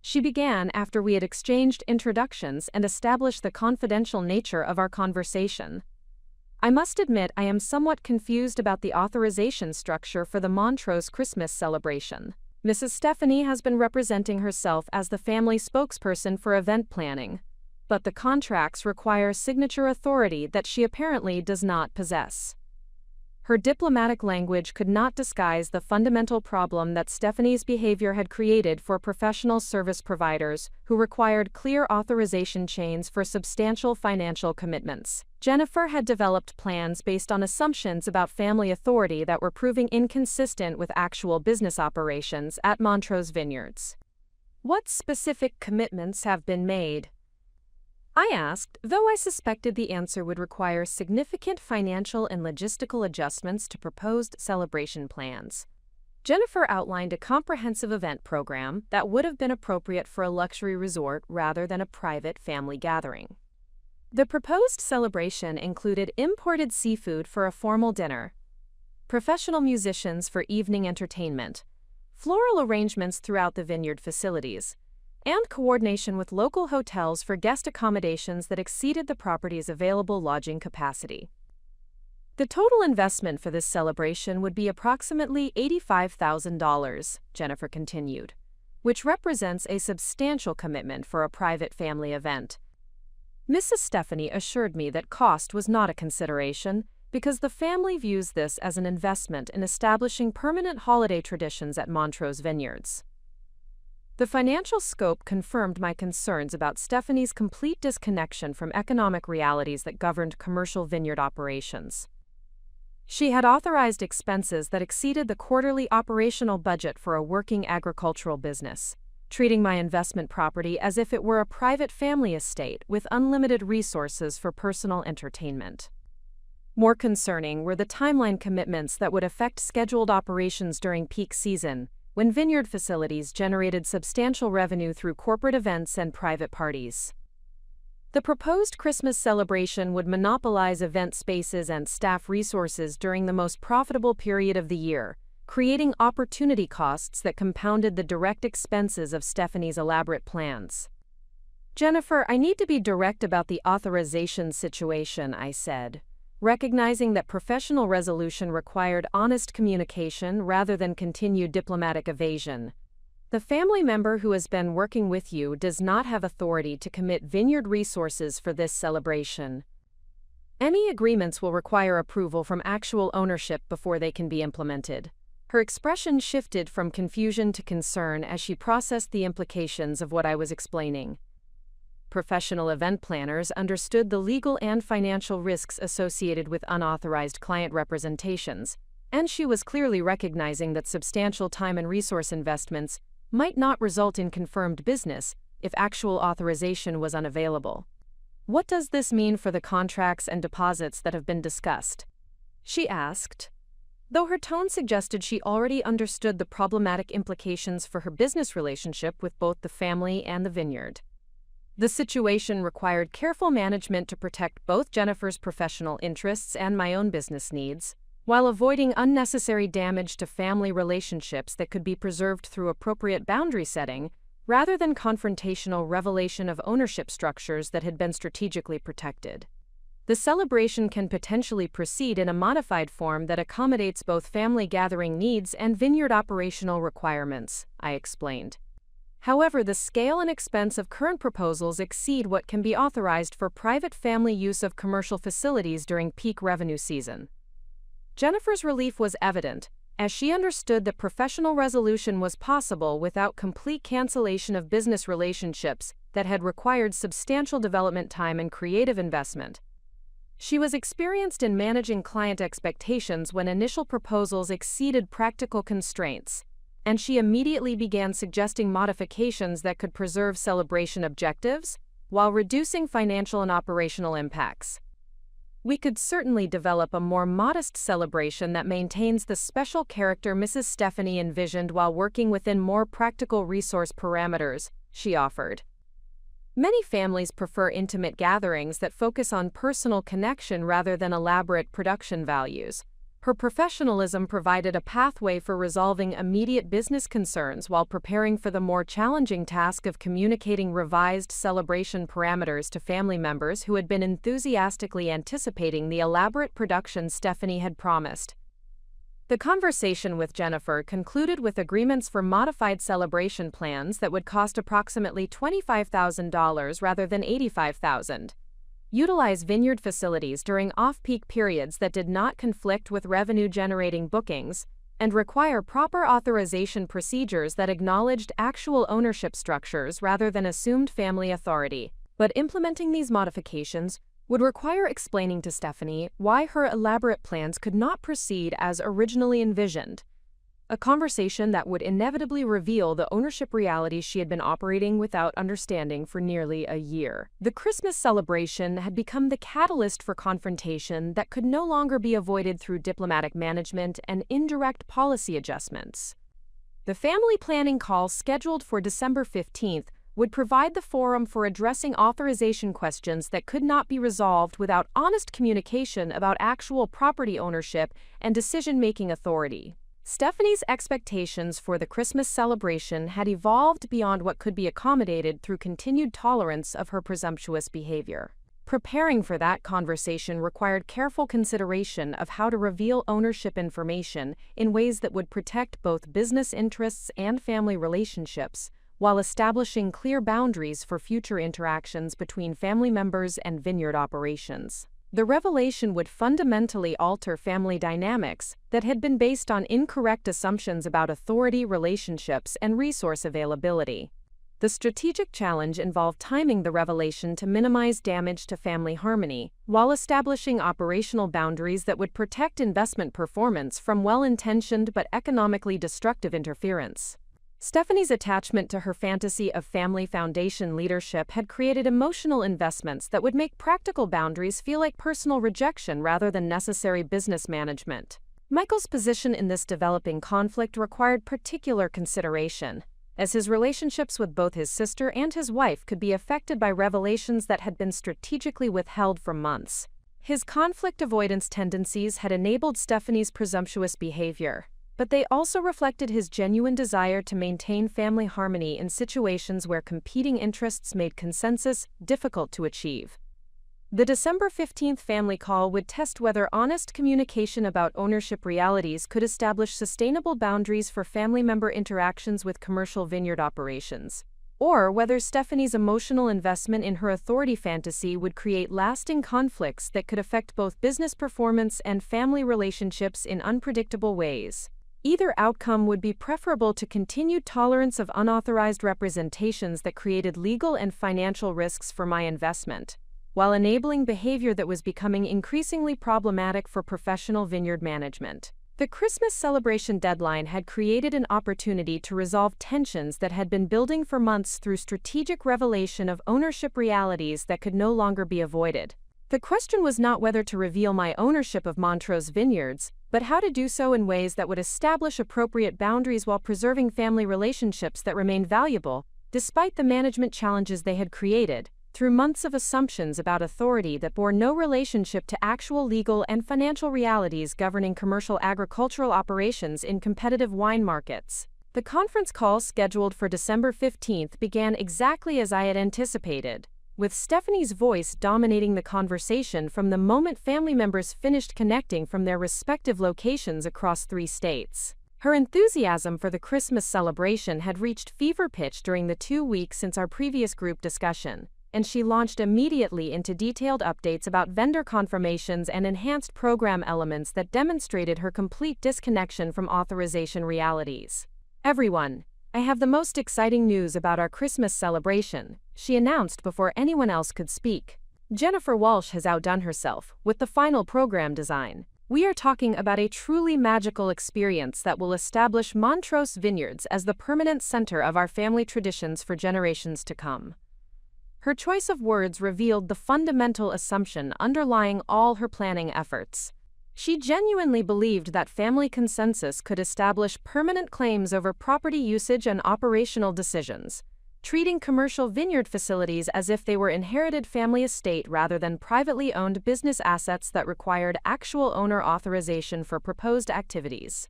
she began after we had exchanged introductions and established the confidential nature of our conversation. I must admit I am somewhat confused about the authorization structure for the Montrose Christmas celebration. Mrs. Stephanie has been representing herself as the family spokesperson for event planning, but the contracts require signature authority that she apparently does not possess. Her diplomatic language could not disguise the fundamental problem that Stephanie's behavior had created for professional service providers who required clear authorization chains for substantial financial commitments. Jennifer had developed plans based on assumptions about family authority that were proving inconsistent with actual business operations at Montrose Vineyards. What specific commitments have been made? I asked, though I suspected the answer would require significant financial and logistical adjustments to proposed celebration plans. Jennifer outlined a comprehensive event program that would have been appropriate for a luxury resort rather than a private family gathering. The proposed celebration included imported seafood for a formal dinner, professional musicians for evening entertainment, floral arrangements throughout the vineyard facilities, and coordination with local hotels for guest accommodations that exceeded the property's available lodging capacity. The total investment for this celebration would be approximately $85,000, Jennifer continued, which represents a substantial commitment for a private family event. Mrs. Stephanie assured me that cost was not a consideration because the family views this as an investment in establishing permanent holiday traditions at Montrose Vineyards. The financial scope confirmed my concerns about Stephanie's complete disconnection from economic realities that governed commercial vineyard operations. She had authorized expenses that exceeded the quarterly operational budget for a working agricultural business, treating my investment property as if it were a private family estate with unlimited resources for personal entertainment. More concerning were the timeline commitments that would affect scheduled operations during peak season, when vineyard facilities generated substantial revenue through corporate events and private parties. The proposed Christmas celebration would monopolize event spaces and staff resources during the most profitable period of the year, creating opportunity costs that compounded the direct expenses of Stephanie's elaborate plans. Jennifer, I need to be direct about the authorization situation, I said, recognizing that professional resolution required honest communication rather than continued diplomatic evasion. The family member who has been working with you does not have authority to commit vineyard resources for this celebration. Any agreements will require approval from actual ownership before they can be implemented. Her expression shifted from confusion to concern as she processed the implications of what I was explaining. Professional event planners understood the legal and financial risks associated with unauthorized client representations, And she was clearly recognizing that substantial time and resource investments might not result in confirmed business if actual authorization was unavailable. What does this mean for the contracts and deposits that have been discussed? She asked, though her tone suggested she already understood the problematic implications for her business relationship with both the family and the vineyard. The situation required careful management to protect both Jennifer's professional interests and my own business needs, while avoiding unnecessary damage to family relationships that could be preserved through appropriate boundary setting, rather than confrontational revelation of ownership structures that had been strategically protected. The celebration can potentially proceed in a modified form that accommodates both family gathering needs and vineyard operational requirements, I explained. However, the scale and expense of current proposals exceed what can be authorized for private family use of commercial facilities during peak revenue season. Jennifer's relief was evident, as she understood that professional resolution was possible without complete cancellation of business relationships that had required substantial development time and creative investment. She was experienced in managing client expectations when initial proposals exceeded practical constraints, and she immediately began suggesting modifications that could preserve celebration objectives while reducing financial and operational impacts. We could certainly develop a more modest celebration that maintains the special character Mrs. Stephanie envisioned while working within more practical resource parameters, she offered. Many families prefer intimate gatherings that focus on personal connection rather than elaborate production values. Her professionalism provided a pathway for resolving immediate business concerns while preparing for the more challenging task of communicating revised celebration parameters to family members who had been enthusiastically anticipating the elaborate production Stephanie had promised. The conversation with Jennifer concluded with agreements for modified celebration plans that would cost approximately $25,000 rather than $85,000. Utilize vineyard facilities during off-peak periods that did not conflict with revenue-generating bookings, and require proper authorization procedures that acknowledged actual ownership structures rather than assumed family authority. But implementing these modifications would require explaining to Stephanie why her elaborate plans could not proceed as originally envisioned. A conversation that would inevitably reveal the ownership realities she had been operating without understanding for nearly a year. The Christmas celebration had become the catalyst for confrontation that could no longer be avoided through diplomatic management and indirect policy adjustments. The family planning call scheduled for December 15th would provide the forum for addressing authorization questions that could not be resolved without honest communication about actual property ownership and decision-making authority. Stephanie's expectations for the Christmas celebration had evolved beyond what could be accommodated through continued tolerance of her presumptuous behavior. Preparing for that conversation required careful consideration of how to reveal ownership information in ways that would protect both business interests and family relationships, while establishing clear boundaries for future interactions between family members and vineyard operations. The revelation would fundamentally alter family dynamics that had been based on incorrect assumptions about authority, relationships, and resource availability. The strategic challenge involved timing the revelation to minimize damage to family harmony, while establishing operational boundaries that would protect investment performance from well-intentioned but economically destructive interference. Stephanie's attachment to her fantasy of family foundation leadership had created emotional investments that would make practical boundaries feel like personal rejection rather than necessary business management. Michael's position in this developing conflict required particular consideration, as his relationships with both his sister and his wife could be affected by revelations that had been strategically withheld for months. His conflict avoidance tendencies had enabled Stephanie's presumptuous behavior, but they also reflected his genuine desire to maintain family harmony in situations where competing interests made consensus difficult to achieve. The December 15th family call would test whether honest communication about ownership realities could establish sustainable boundaries for family member interactions with commercial vineyard operations, or whether Stephanie's emotional investment in her authority fantasy would create lasting conflicts that could affect both business performance and family relationships in unpredictable ways. Either outcome would be preferable to continued tolerance of unauthorized representations that created legal and financial risks for my investment, while enabling behavior that was becoming increasingly problematic for professional vineyard management. The Christmas celebration deadline had created an opportunity to resolve tensions that had been building for months through strategic revelation of ownership realities that could no longer be avoided. The question was not whether to reveal my ownership of Montrose Vineyards, but how to do so in ways that would establish appropriate boundaries while preserving family relationships that remained valuable, despite the management challenges they had created, through months of assumptions about authority that bore no relationship to actual legal and financial realities governing commercial agricultural operations in competitive wine markets. The conference call scheduled for December 15th began exactly as I had anticipated, with Stephanie's voice dominating the conversation from the moment family members finished connecting from their respective locations across 3 states. Her enthusiasm for the Christmas celebration had reached fever pitch during the 2 weeks since our previous group discussion, and she launched immediately into detailed updates about vendor confirmations and enhanced program elements that demonstrated her complete disconnection from authorization realities. "Everyone, I have the most exciting news about our Christmas celebration," she announced before anyone else could speak. "Jennifer Walsh has outdone herself with the final program design. We are talking about a truly magical experience that will establish Montrose Vineyards as the permanent center of our family traditions for generations to come." Her choice of words revealed the fundamental assumption underlying all her planning efforts. She genuinely believed that family consensus could establish permanent claims over property usage and operational decisions, treating commercial vineyard facilities as if they were inherited family estate rather than privately owned business assets that required actual owner authorization for proposed activities.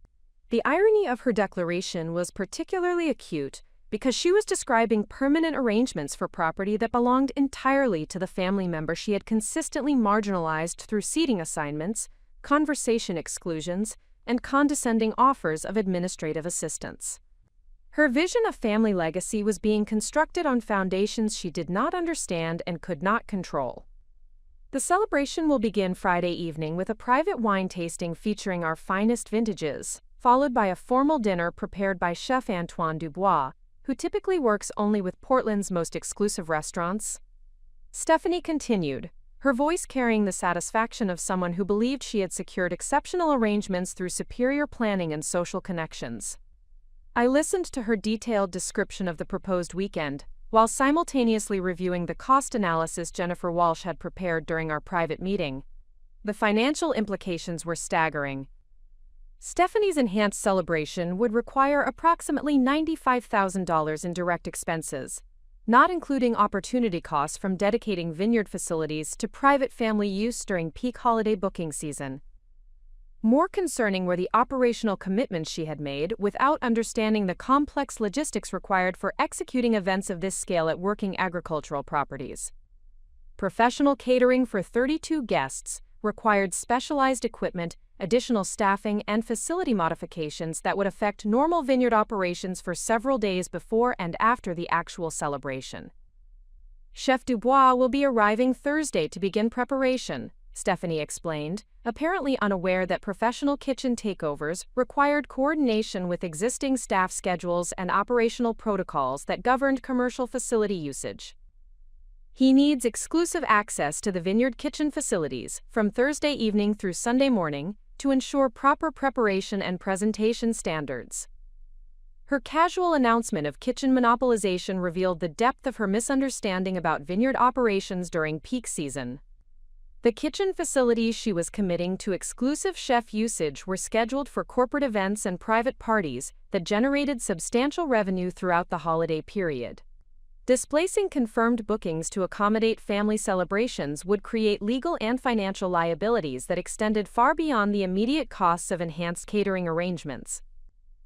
The irony of her declaration was particularly acute because she was describing permanent arrangements for property that belonged entirely to the family member she had consistently marginalized through seating assignments, conversation exclusions, and condescending offers of administrative assistance. Her vision of family legacy was being constructed on foundations she did not understand and could not control. The celebration will begin Friday evening with a private wine tasting featuring our finest vintages, followed by a formal dinner prepared by Chef Antoine Dubois, who typically works only with Portland's most exclusive restaurants. Stephanie continued, her voice carrying the satisfaction of someone who believed she had secured exceptional arrangements through superior planning and social connections. I listened to her detailed description of the proposed weekend, while simultaneously reviewing the cost analysis Jennifer Walsh had prepared during our private meeting. The financial implications were staggering. Stephanie's enhanced celebration would require approximately $95,000 in direct expenses, not including opportunity costs from dedicating vineyard facilities to private family use during peak holiday booking season. More concerning were the operational commitments she had made without understanding the complex logistics required for executing events of this scale at working agricultural properties. Professional catering for 32 guests required specialized equipment, additional staffing, and facility modifications that would affect normal vineyard operations for several days before and after the actual celebration. Chef Dubois will be arriving Thursday to begin preparation, Stephanie explained, apparently unaware that professional kitchen takeovers required coordination with existing staff schedules and operational protocols that governed commercial facility usage. He needs exclusive access to the vineyard kitchen facilities from Thursday evening through Sunday morning to ensure proper preparation and presentation standards. Her casual announcement of kitchen monopolization revealed the depth of her misunderstanding about vineyard operations during peak season. The kitchen facilities she was committing to exclusive chef usage were scheduled for corporate events and private parties that generated substantial revenue throughout the holiday period. Displacing confirmed bookings to accommodate family celebrations would create legal and financial liabilities that extended far beyond the immediate costs of enhanced catering arrangements.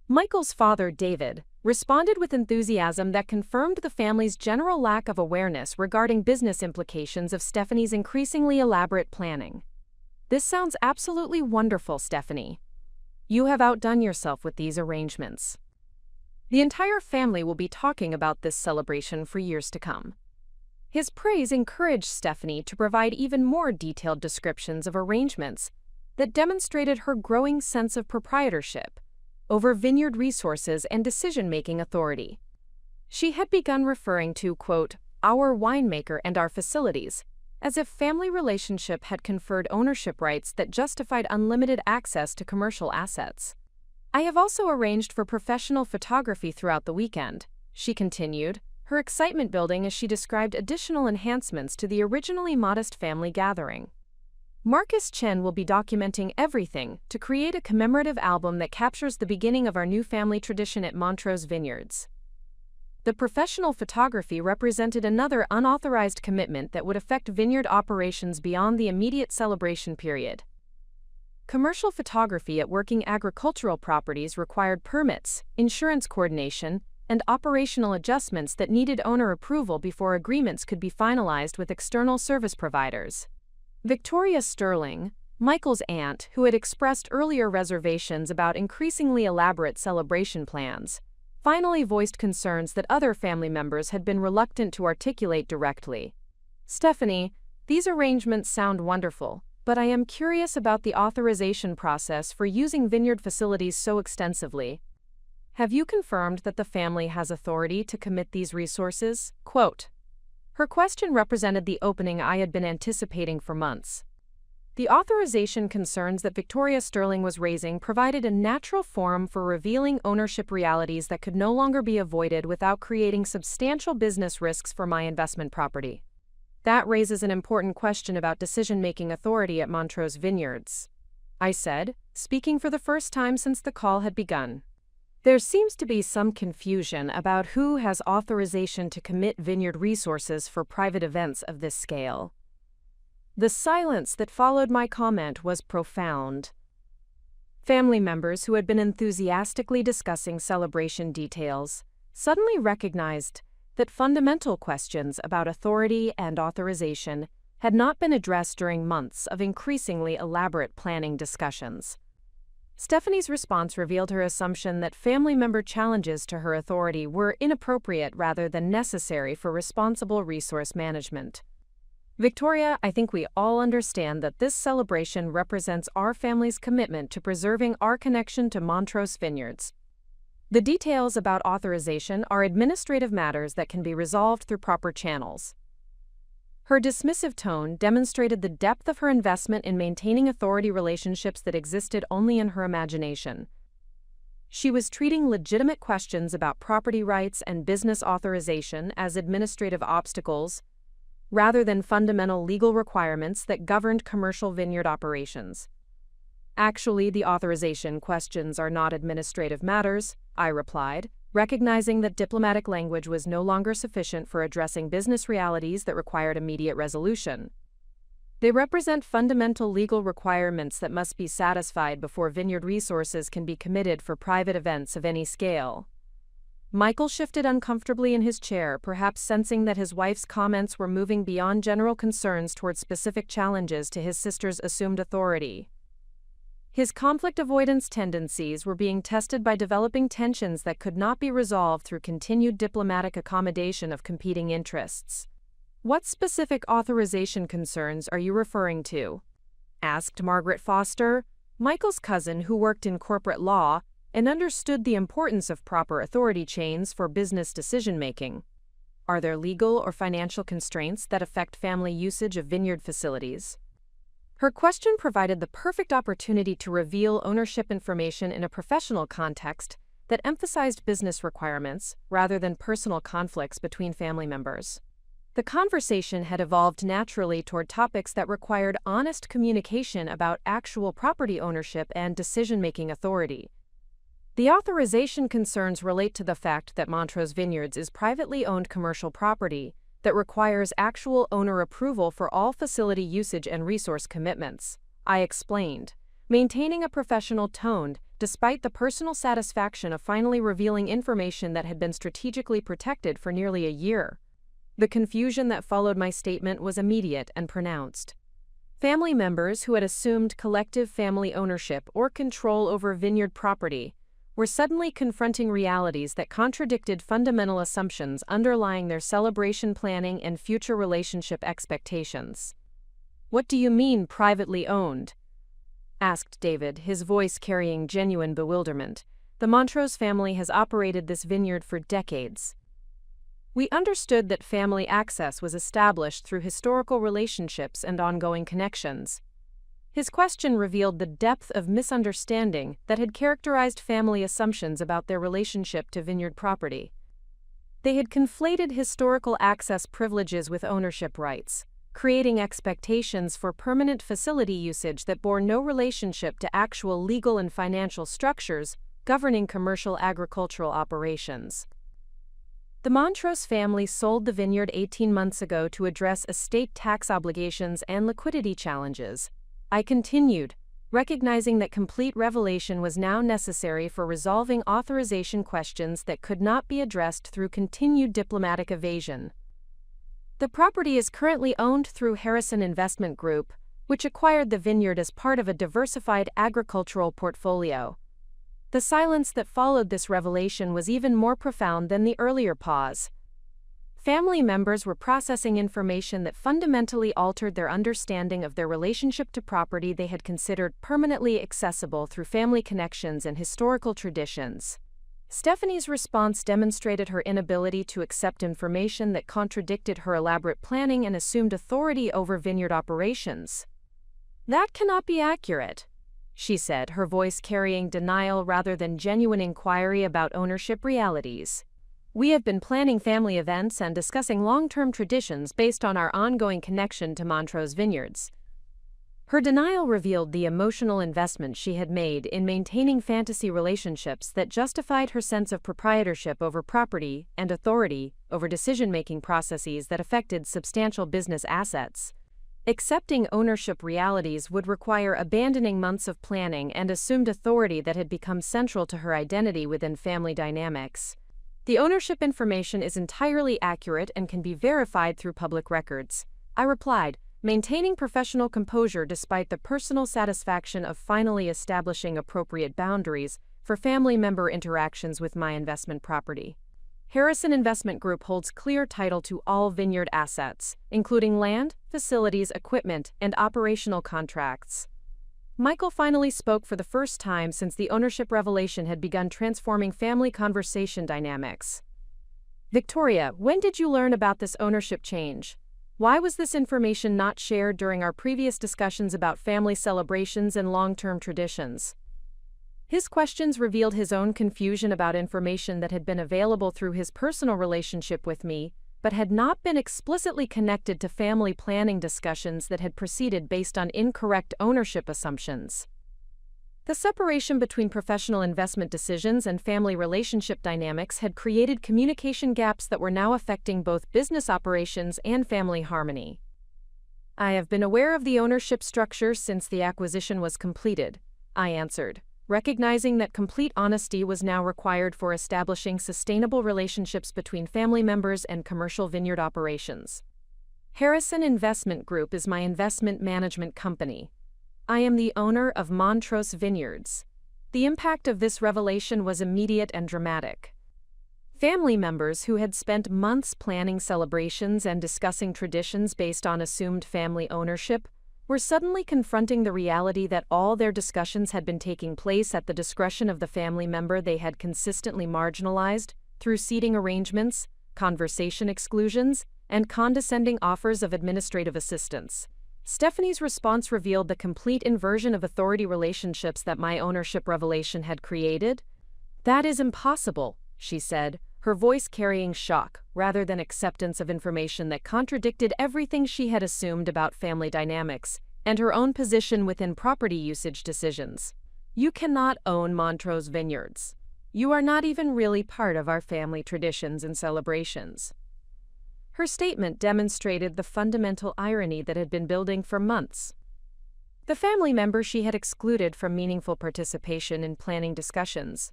Michael's father, David, responded with enthusiasm that confirmed the family's general lack of awareness regarding business implications of Stephanie's increasingly elaborate planning. "This sounds absolutely wonderful, Stephanie. You have outdone yourself with these arrangements. The entire family will be talking about this celebration for years to come." His praise encouraged Stephanie to provide even more detailed descriptions of arrangements that demonstrated her growing sense of proprietorship over vineyard resources and decision-making authority. She had begun referring to, quote, "our winemaker and our facilities," as if family relationship had conferred ownership rights that justified unlimited access to commercial assets. I have also arranged for professional photography throughout the weekend, she continued, her excitement building as she described additional enhancements to the originally modest family gathering. Marcus Chen will be documenting everything to create a commemorative album that captures the beginning of our new family tradition at Montrose Vineyards. The professional photography represented another unauthorized commitment that would affect vineyard operations beyond the immediate celebration period. Commercial photography at working agricultural properties required permits, insurance coordination, and operational adjustments that needed owner approval before agreements could be finalized with external service providers. Victoria Sterling, Michael's aunt, who had expressed earlier reservations about increasingly elaborate celebration plans, finally voiced concerns that other family members had been reluctant to articulate directly. Stephanie, these arrangements sound wonderful, but I am curious about the authorization process for using vineyard facilities so extensively. Have you confirmed that the family has authority to commit these resources? Quote. Her question represented the opening I had been anticipating for months. The authorization concerns that Victoria Sterling was raising provided a natural forum for revealing ownership realities that could no longer be avoided without creating substantial business risks for my investment property. That raises an important question about decision-making authority at Montrose Vineyards, I said, speaking for the first time since the call had begun. There seems to be some confusion about who has authorization to commit vineyard resources for private events of this scale. The silence that followed my comment was profound. Family members who had been enthusiastically discussing celebration details suddenly recognized that fundamental questions about authority and authorization had not been addressed during months of increasingly elaborate planning discussions. Stephanie's response revealed her assumption that family member challenges to her authority were inappropriate rather than necessary for responsible resource management. Victoria, I think we all understand that this celebration represents our family's commitment to preserving our connection to Montrose Vineyards. The details about authorization are administrative matters that can be resolved through proper channels. Her dismissive tone demonstrated the depth of her investment in maintaining authority relationships that existed only in her imagination. She was treating legitimate questions about property rights and business authorization as administrative obstacles, rather than fundamental legal requirements that governed commercial vineyard operations. Actually, the authorization questions are not administrative matters, I replied, recognizing that diplomatic language was no longer sufficient for addressing business realities that required immediate resolution. They represent fundamental legal requirements that must be satisfied before vineyard resources can be committed for private events of any scale. Michael shifted uncomfortably in his chair, perhaps sensing that his wife's comments were moving beyond general concerns toward specific challenges to his sister's assumed authority. His conflict avoidance tendencies were being tested by developing tensions that could not be resolved through continued diplomatic accommodation of competing interests. What specific authorization concerns are you referring to? Asked Margaret Foster, Michael's cousin who worked in corporate law and understood the importance of proper authority chains for business decision-making. Are there legal or financial constraints that affect family usage of vineyard facilities? Her question provided the perfect opportunity to reveal ownership information in a professional context that emphasized business requirements rather than personal conflicts between family members. The conversation had evolved naturally toward topics that required honest communication about actual property ownership and decision-making authority. The authorization concerns relate to the fact that Montrose Vineyards is privately owned commercial property that requires actual owner approval for all facility usage and resource commitments, I explained, maintaining a professional tone despite the personal satisfaction of finally revealing information that had been strategically protected for nearly a year. The confusion that followed my statement was immediate and pronounced. Family members who had assumed collective family ownership or control over vineyard property were suddenly confronting realities that contradicted fundamental assumptions underlying their celebration planning and future relationship expectations. What do you mean, privately owned? Asked David, his voice carrying genuine bewilderment. The Montrose family has operated this vineyard for decades. We understood that family access was established through historical relationships and ongoing connections. His question revealed the depth of misunderstanding that had characterized family assumptions about their relationship to vineyard property. They had conflated historical access privileges with ownership rights, creating expectations for permanent facility usage that bore no relationship to actual legal and financial structures governing commercial agricultural operations. The Montrose family sold the vineyard 18 months ago to address estate tax obligations and liquidity challenges. I continued, recognizing that complete revelation was now necessary for resolving authorization questions that could not be addressed through continued diplomatic evasion. The property is currently owned through Harrison Investment Group, which acquired the vineyard as part of a diversified agricultural portfolio. The silence that followed this revelation was even more profound than the earlier pause. Family members were processing information that fundamentally altered their understanding of their relationship to property they had considered permanently accessible through family connections and historical traditions. Stephanie's response demonstrated her inability to accept information that contradicted her elaborate planning and assumed authority over vineyard operations. "That cannot be accurate," she said, her voice carrying denial rather than genuine inquiry about ownership realities. "We have been planning family events and discussing long-term traditions based on our ongoing connection to Montrose Vineyards." Her denial revealed the emotional investment she had made in maintaining fantasy relationships that justified her sense of proprietorship over property and authority over decision-making processes that affected substantial business assets. Accepting ownership realities would require abandoning months of planning and assumed authority that had become central to her identity within family dynamics. "The ownership information is entirely accurate and can be verified through public records," I replied, maintaining professional composure despite the personal satisfaction of finally establishing appropriate boundaries for family member interactions with my investment property. Harrison Investment Group holds clear title to all vineyard assets, including land, facilities, equipment, and operational contracts. Michael finally spoke for the first time since the ownership revelation had begun transforming family conversation dynamics. "Victoria, when did you learn about this ownership change? Why was this information not shared during our previous discussions about family celebrations and long-term traditions?" His questions revealed his own confusion about information that had been available through his personal relationship with me, but had not been explicitly connected to family planning discussions that had proceeded based on incorrect ownership assumptions. The separation between professional investment decisions and family relationship dynamics had created communication gaps that were now affecting both business operations and family harmony. "I have been aware of the ownership structure since the acquisition was completed," I answered, recognizing that complete honesty was now required for establishing sustainable relationships between family members and commercial vineyard operations. "Harrison Investment Group is my investment management company. I am the owner of Montrose Vineyards." The impact of this revelation was immediate and dramatic. Family members who had spent months planning celebrations and discussing traditions based on assumed family ownership were suddenly confronting the reality that all their discussions had been taking place at the discretion of the family member they had consistently marginalized through seating arrangements, conversation exclusions, and condescending offers of administrative assistance. Stephanie's response revealed the complete inversion of authority relationships that my ownership revelation had created. "That is impossible," she said, her voice carrying shock rather than acceptance of information that contradicted everything she had assumed about family dynamics and her own position within property usage decisions. "You cannot own Montrose Vineyards. You are not even really part of our family traditions and celebrations." Her statement demonstrated the fundamental irony that had been building for months. The family member she had excluded from meaningful participation in planning discussions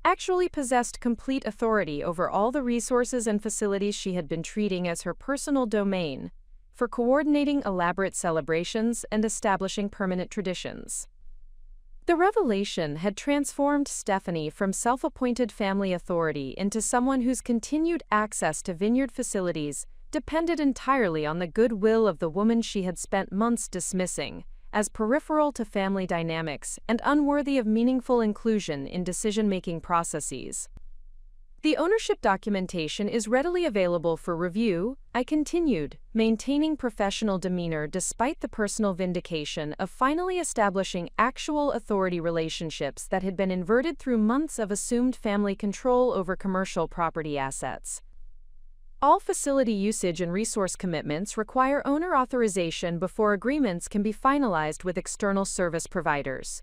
actually possessed complete authority over all the resources and facilities she had been treating as her personal domain for coordinating elaborate celebrations and establishing permanent traditions. The revelation had transformed Stephanie from self-appointed family authority into someone whose continued access to vineyard facilities depended entirely on the goodwill of the woman she had spent months dismissing as peripheral to family dynamics and unworthy of meaningful inclusion in decision-making processes. The ownership documentation is readily available for review, I continued, maintaining professional demeanor despite the personal vindication of finally establishing actual authority relationships that had been inverted through months of assumed family control over commercial property assets. All facility usage and resource commitments require owner authorization before agreements can be finalized with external service providers.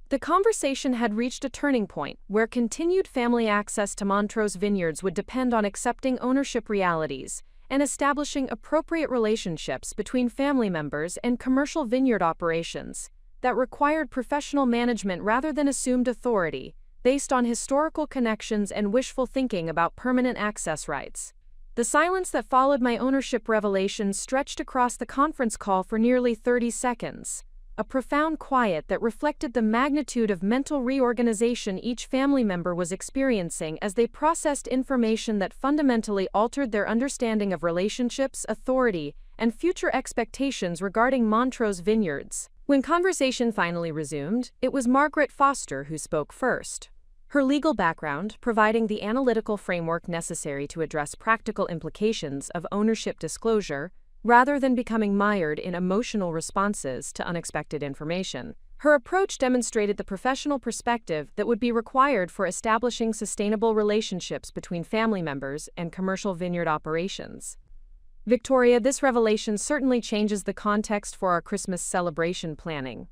The conversation had reached a turning point where continued family access to Montrose Vineyards would depend on accepting ownership realities and establishing appropriate relationships between family members and commercial vineyard operations that required professional management rather than assumed authority, based on historical connections and wishful thinking about permanent access rights. The silence that followed my ownership revelation stretched across the conference call for nearly 30 seconds. A profound quiet that reflected the magnitude of mental reorganization each family member was experiencing as they processed information that fundamentally altered their understanding of relationships, authority, and future expectations regarding Montrose Vineyards. When conversation finally resumed, it was Margaret Foster who spoke first. Her legal background, providing the analytical framework necessary to address practical implications of ownership disclosure, rather than becoming mired in emotional responses to unexpected information. Her approach demonstrated the professional perspective that would be required for establishing sustainable relationships between family members and commercial vineyard operations. Victoria, this revelation certainly changes the context for our Christmas celebration planning,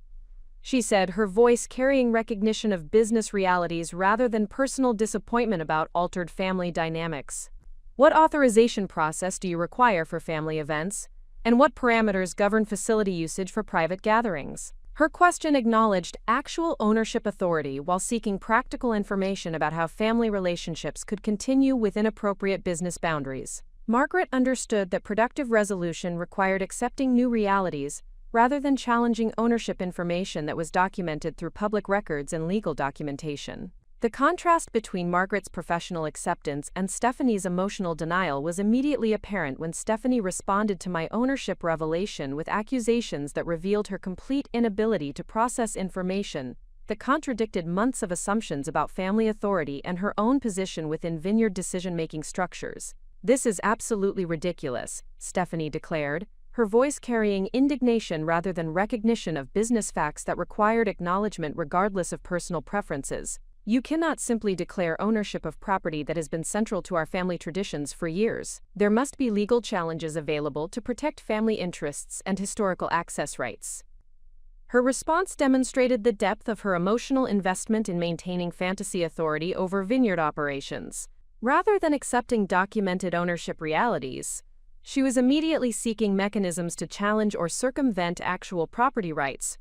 she said, her voice carrying recognition of business realities rather than personal disappointment about altered family dynamics. What authorization process do you require for family events, and what parameters govern facility usage for private gatherings? Her question acknowledged actual ownership authority while seeking practical information about how family relationships could continue within appropriate business boundaries. Margaret understood that productive resolution required accepting new realities rather than challenging ownership information that was documented through public records and legal documentation. The contrast between Margaret's professional acceptance and Stephanie's emotional denial was immediately apparent when Stephanie responded to my ownership revelation with accusations that revealed her complete inability to process information that contradicted months of assumptions about family authority and her own position within vineyard decision-making structures. "This is absolutely ridiculous," Stephanie declared, her voice carrying indignation rather than recognition of business facts that required acknowledgement regardless of personal preferences. "You cannot simply declare ownership of property that has been central to our family traditions for years. There must be legal challenges available to protect family interests and historical access rights." Her response demonstrated the depth of her emotional investment in maintaining fantasy authority over vineyard operations. Rather than accepting documented ownership realities, she was immediately seeking mechanisms to challenge or circumvent actual property rights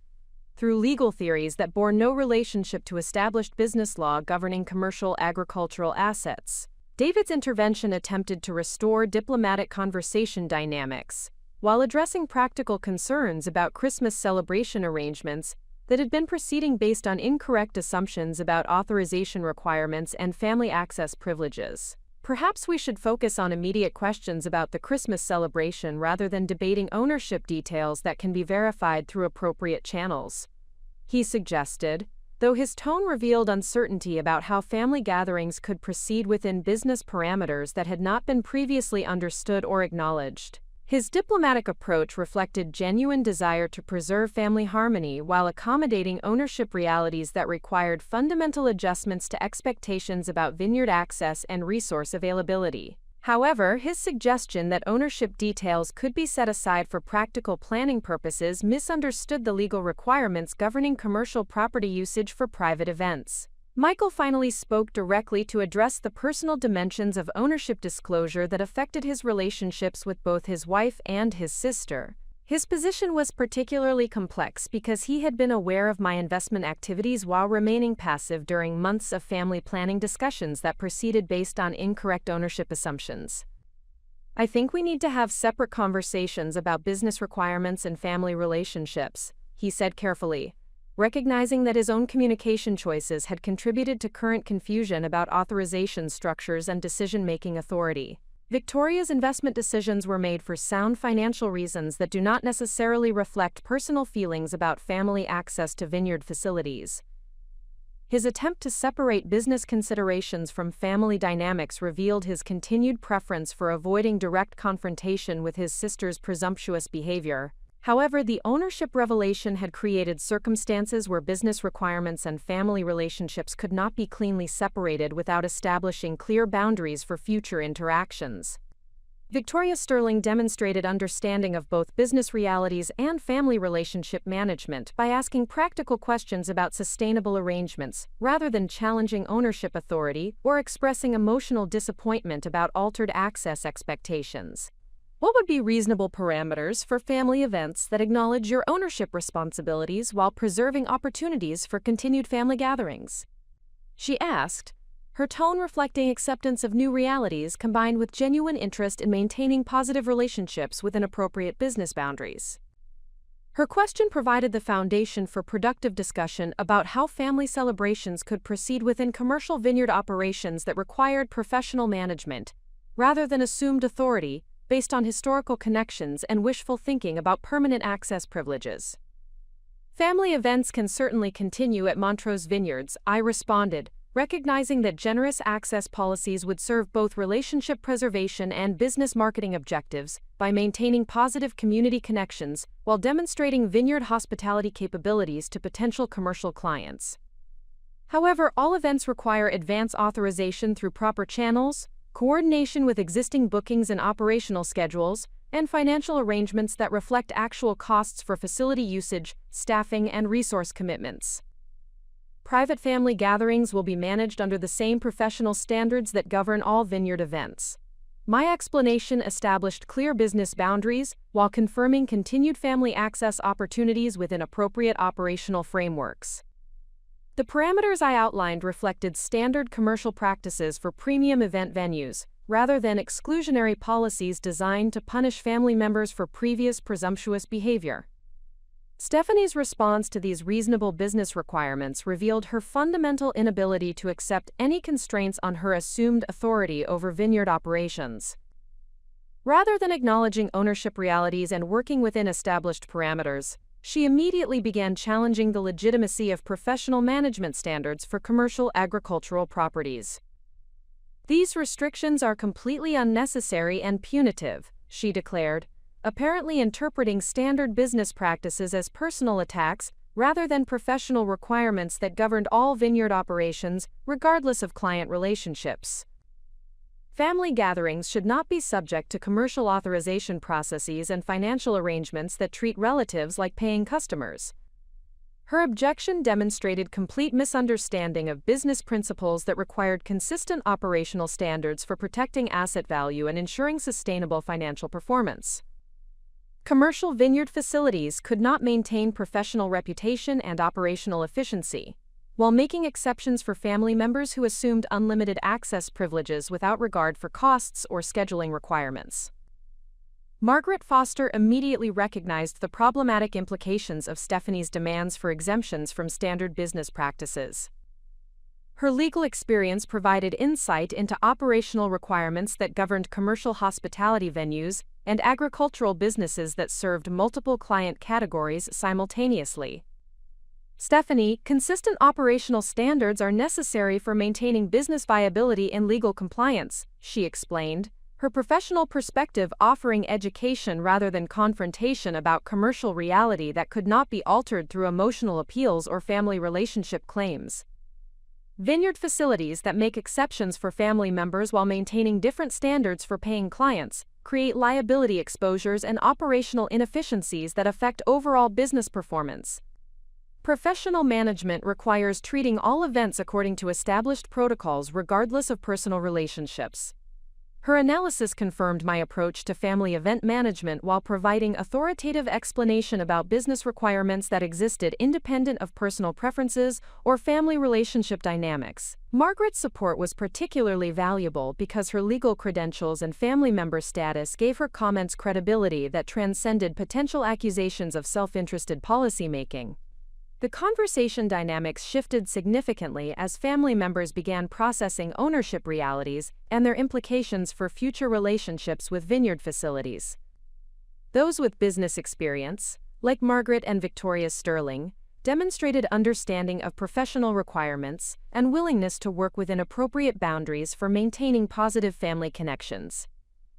through legal theories that bore no relationship to established business law governing commercial agricultural assets. David's intervention attempted to restore diplomatic conversation dynamics, while addressing practical concerns about Christmas celebration arrangements that had been proceeding based on incorrect assumptions about authorization requirements and family access privileges. "Perhaps we should focus on immediate questions about the Christmas celebration rather than debating ownership details that can be verified through appropriate channels," he suggested, though his tone revealed uncertainty about how family gatherings could proceed within business parameters that had not been previously understood or acknowledged. His diplomatic approach reflected genuine desire to preserve family harmony while accommodating ownership realities that required fundamental adjustments to expectations about vineyard access and resource availability. However, his suggestion that ownership details could be set aside for practical planning purposes misunderstood the legal requirements governing commercial property usage for private events. Michael finally spoke directly to address the personal dimensions of ownership disclosure that affected his relationships with both his wife and his sister. His position was particularly complex because he had been aware of my investment activities while remaining passive during months of family planning discussions that proceeded based on incorrect ownership assumptions. "I think we need to have separate conversations about business requirements and family relationships," he said carefully, recognizing that his own communication choices had contributed to current confusion about authorization structures and decision-making authority. "Victoria's investment decisions were made for sound financial reasons that do not necessarily reflect personal feelings about family access to vineyard facilities." His attempt to separate business considerations from family dynamics revealed his continued preference for avoiding direct confrontation with his sister's presumptuous behavior. However, the ownership revelation had created circumstances where business requirements and family relationships could not be cleanly separated without establishing clear boundaries for future interactions. Victoria Sterling demonstrated understanding of both business realities and family relationship management by asking practical questions about sustainable arrangements, rather than challenging ownership authority or expressing emotional disappointment about altered access expectations. What would be reasonable parameters for family events that acknowledge your ownership responsibilities while preserving opportunities for continued family gatherings? She asked, her tone reflecting acceptance of new realities combined with genuine interest in maintaining positive relationships within appropriate business boundaries. Her question provided the foundation for productive discussion about how family celebrations could proceed within commercial vineyard operations that required professional management, rather than assumed authority, based on historical connections and wishful thinking about permanent access privileges. Family events can certainly continue at Montrose Vineyards, I responded, recognizing that generous access policies would serve both relationship preservation and business marketing objectives by maintaining positive community connections while demonstrating vineyard hospitality capabilities to potential commercial clients. However, all events require advance authorization through proper channels, coordination with existing bookings and operational schedules, and financial arrangements that reflect actual costs for facility usage, staffing, and resource commitments. Private family gatherings will be managed under the same professional standards that govern all vineyard events. My explanation established clear business boundaries while confirming continued family access opportunities within appropriate operational frameworks. The parameters I outlined reflected standard commercial practices for premium event venues, rather than exclusionary policies designed to punish family members for previous presumptuous behavior. Stephanie's response to these reasonable business requirements revealed her fundamental inability to accept any constraints on her assumed authority over vineyard operations. Rather than acknowledging ownership realities and working within established parameters, she immediately began challenging the legitimacy of professional management standards for commercial agricultural properties. These restrictions are completely unnecessary and punitive, she declared, apparently interpreting standard business practices as personal attacks rather than professional requirements that governed all vineyard operations, regardless of client relationships. Family gatherings should not be subject to commercial authorization processes and financial arrangements that treat relatives like paying customers. Her objection demonstrated complete misunderstanding of business principles that required consistent operational standards for protecting asset value and ensuring sustainable financial performance. Commercial vineyard facilities could not maintain professional reputation and operational efficiency, while making exceptions for family members who assumed unlimited access privileges without regard for costs or scheduling requirements. Margaret Foster immediately recognized the problematic implications of Stephanie's demands for exemptions from standard business practices. Her legal experience provided insight into operational requirements that governed commercial hospitality venues and agricultural businesses that served multiple client categories simultaneously. Stephanie, consistent operational standards are necessary for maintaining business viability and legal compliance, she explained, her professional perspective offering education rather than confrontation about commercial reality that could not be altered through emotional appeals or family relationship claims. Vineyard facilities that make exceptions for family members while maintaining different standards for paying clients create liability exposures and operational inefficiencies that affect overall business performance. Professional management requires treating all events according to established protocols regardless of personal relationships. Her analysis confirmed my approach to family event management while providing authoritative explanation about business requirements that existed independent of personal preferences or family relationship dynamics. Margaret's support was particularly valuable because her legal credentials and family member status gave her comments credibility that transcended potential accusations of self-interested policymaking. The conversation dynamics shifted significantly as family members began processing ownership realities and their implications for future relationships with vineyard facilities. Those with business experience, like Margaret and Victoria Sterling, demonstrated understanding of professional requirements and willingness to work within appropriate boundaries for maintaining positive family connections.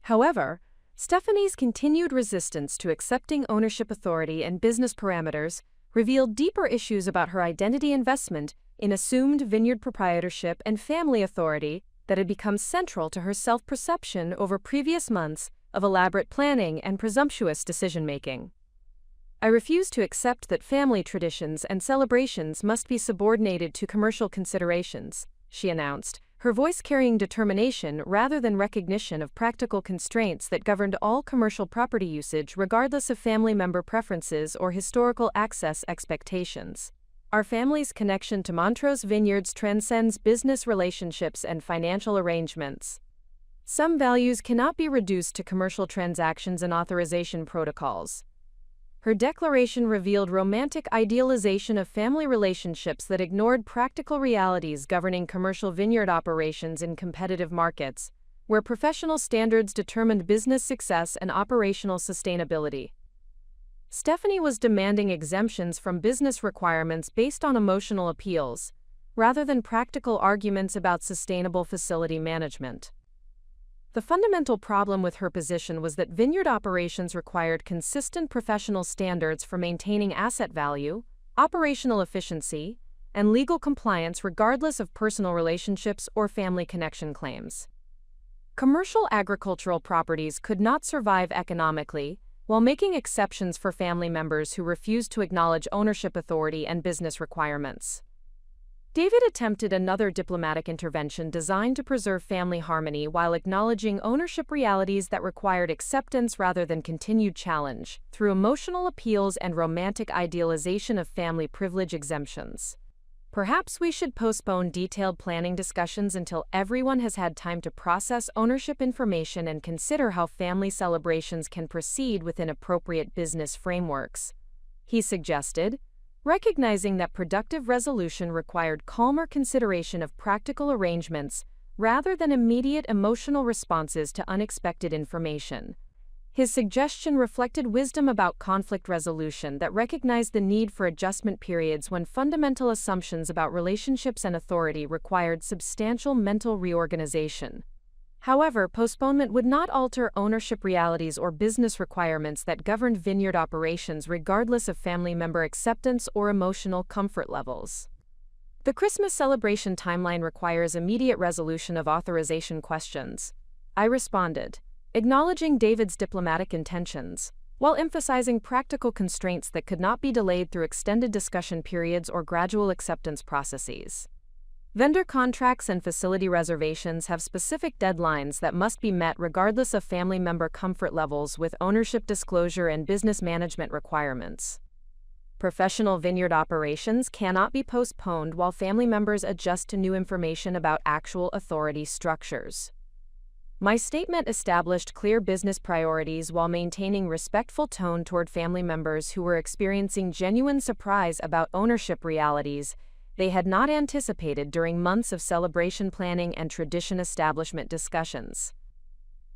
However, Stephanie's continued resistance to accepting ownership authority and business parameters revealed deeper issues about her identity investment in assumed vineyard proprietorship and family authority that had become central to her self-perception over previous months of elaborate planning and presumptuous decision-making. "I refuse to accept that family traditions and celebrations must be subordinated to commercial considerations," she announced, her voice carrying determination rather than recognition of practical constraints that governed all commercial property usage regardless of family member preferences or historical access expectations. "Our family's connection to Montrose Vineyards transcends business relationships and financial arrangements. Some values cannot be reduced to commercial transactions and authorization protocols." Her declaration revealed romantic idealization of family relationships that ignored practical realities governing commercial vineyard operations in competitive markets, where professional standards determined business success and operational sustainability. Stephanie was demanding exemptions from business requirements based on emotional appeals, rather than practical arguments about sustainable facility management. The fundamental problem with her position was that vineyard operations required consistent professional standards for maintaining asset value, operational efficiency, and legal compliance regardless of personal relationships or family connection claims. Commercial agricultural properties could not survive economically while making exceptions for family members who refused to acknowledge ownership authority and business requirements. David attempted another diplomatic intervention designed to preserve family harmony while acknowledging ownership realities that required acceptance rather than continued challenge, through emotional appeals and romantic idealization of family privilege exemptions. "Perhaps we should postpone detailed planning discussions until everyone has had time to process ownership information and consider how family celebrations can proceed within appropriate business frameworks," he suggested, recognizing that productive resolution required calmer consideration of practical arrangements rather than immediate emotional responses to unexpected information. His suggestion reflected wisdom about conflict resolution that recognized the need for adjustment periods when fundamental assumptions about relationships and authority required substantial mental reorganization. However, postponement would not alter ownership realities or business requirements that governed vineyard operations regardless of family member acceptance or emotional comfort levels. "The Christmas celebration timeline requires immediate resolution of authorization questions," I responded, acknowledging David's diplomatic intentions, while emphasizing practical constraints that could not be delayed through extended discussion periods or gradual acceptance processes. "Vendor contracts and facility reservations have specific deadlines that must be met regardless of family member comfort levels with ownership disclosure and business management requirements. Professional vineyard operations cannot be postponed while family members adjust to new information about actual authority structures." My statement established clear business priorities while maintaining respectful tone toward family members who were experiencing genuine surprise about ownership realities they had not anticipated during months of celebration planning and tradition establishment discussions.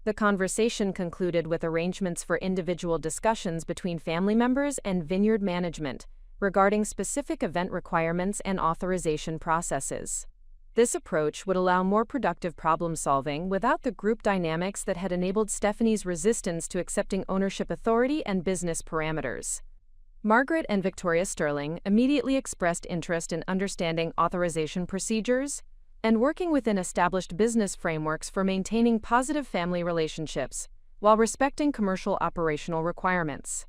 The conversation concluded with arrangements for individual discussions between family members and vineyard management regarding specific event requirements and authorization processes. This approach would allow more productive problem-solving without the group dynamics that had enabled Stephanie's resistance to accepting ownership authority and business parameters. Margaret and Victoria Sterling immediately expressed interest in understanding authorization procedures and working within established business frameworks for maintaining positive family relationships while respecting commercial operational requirements.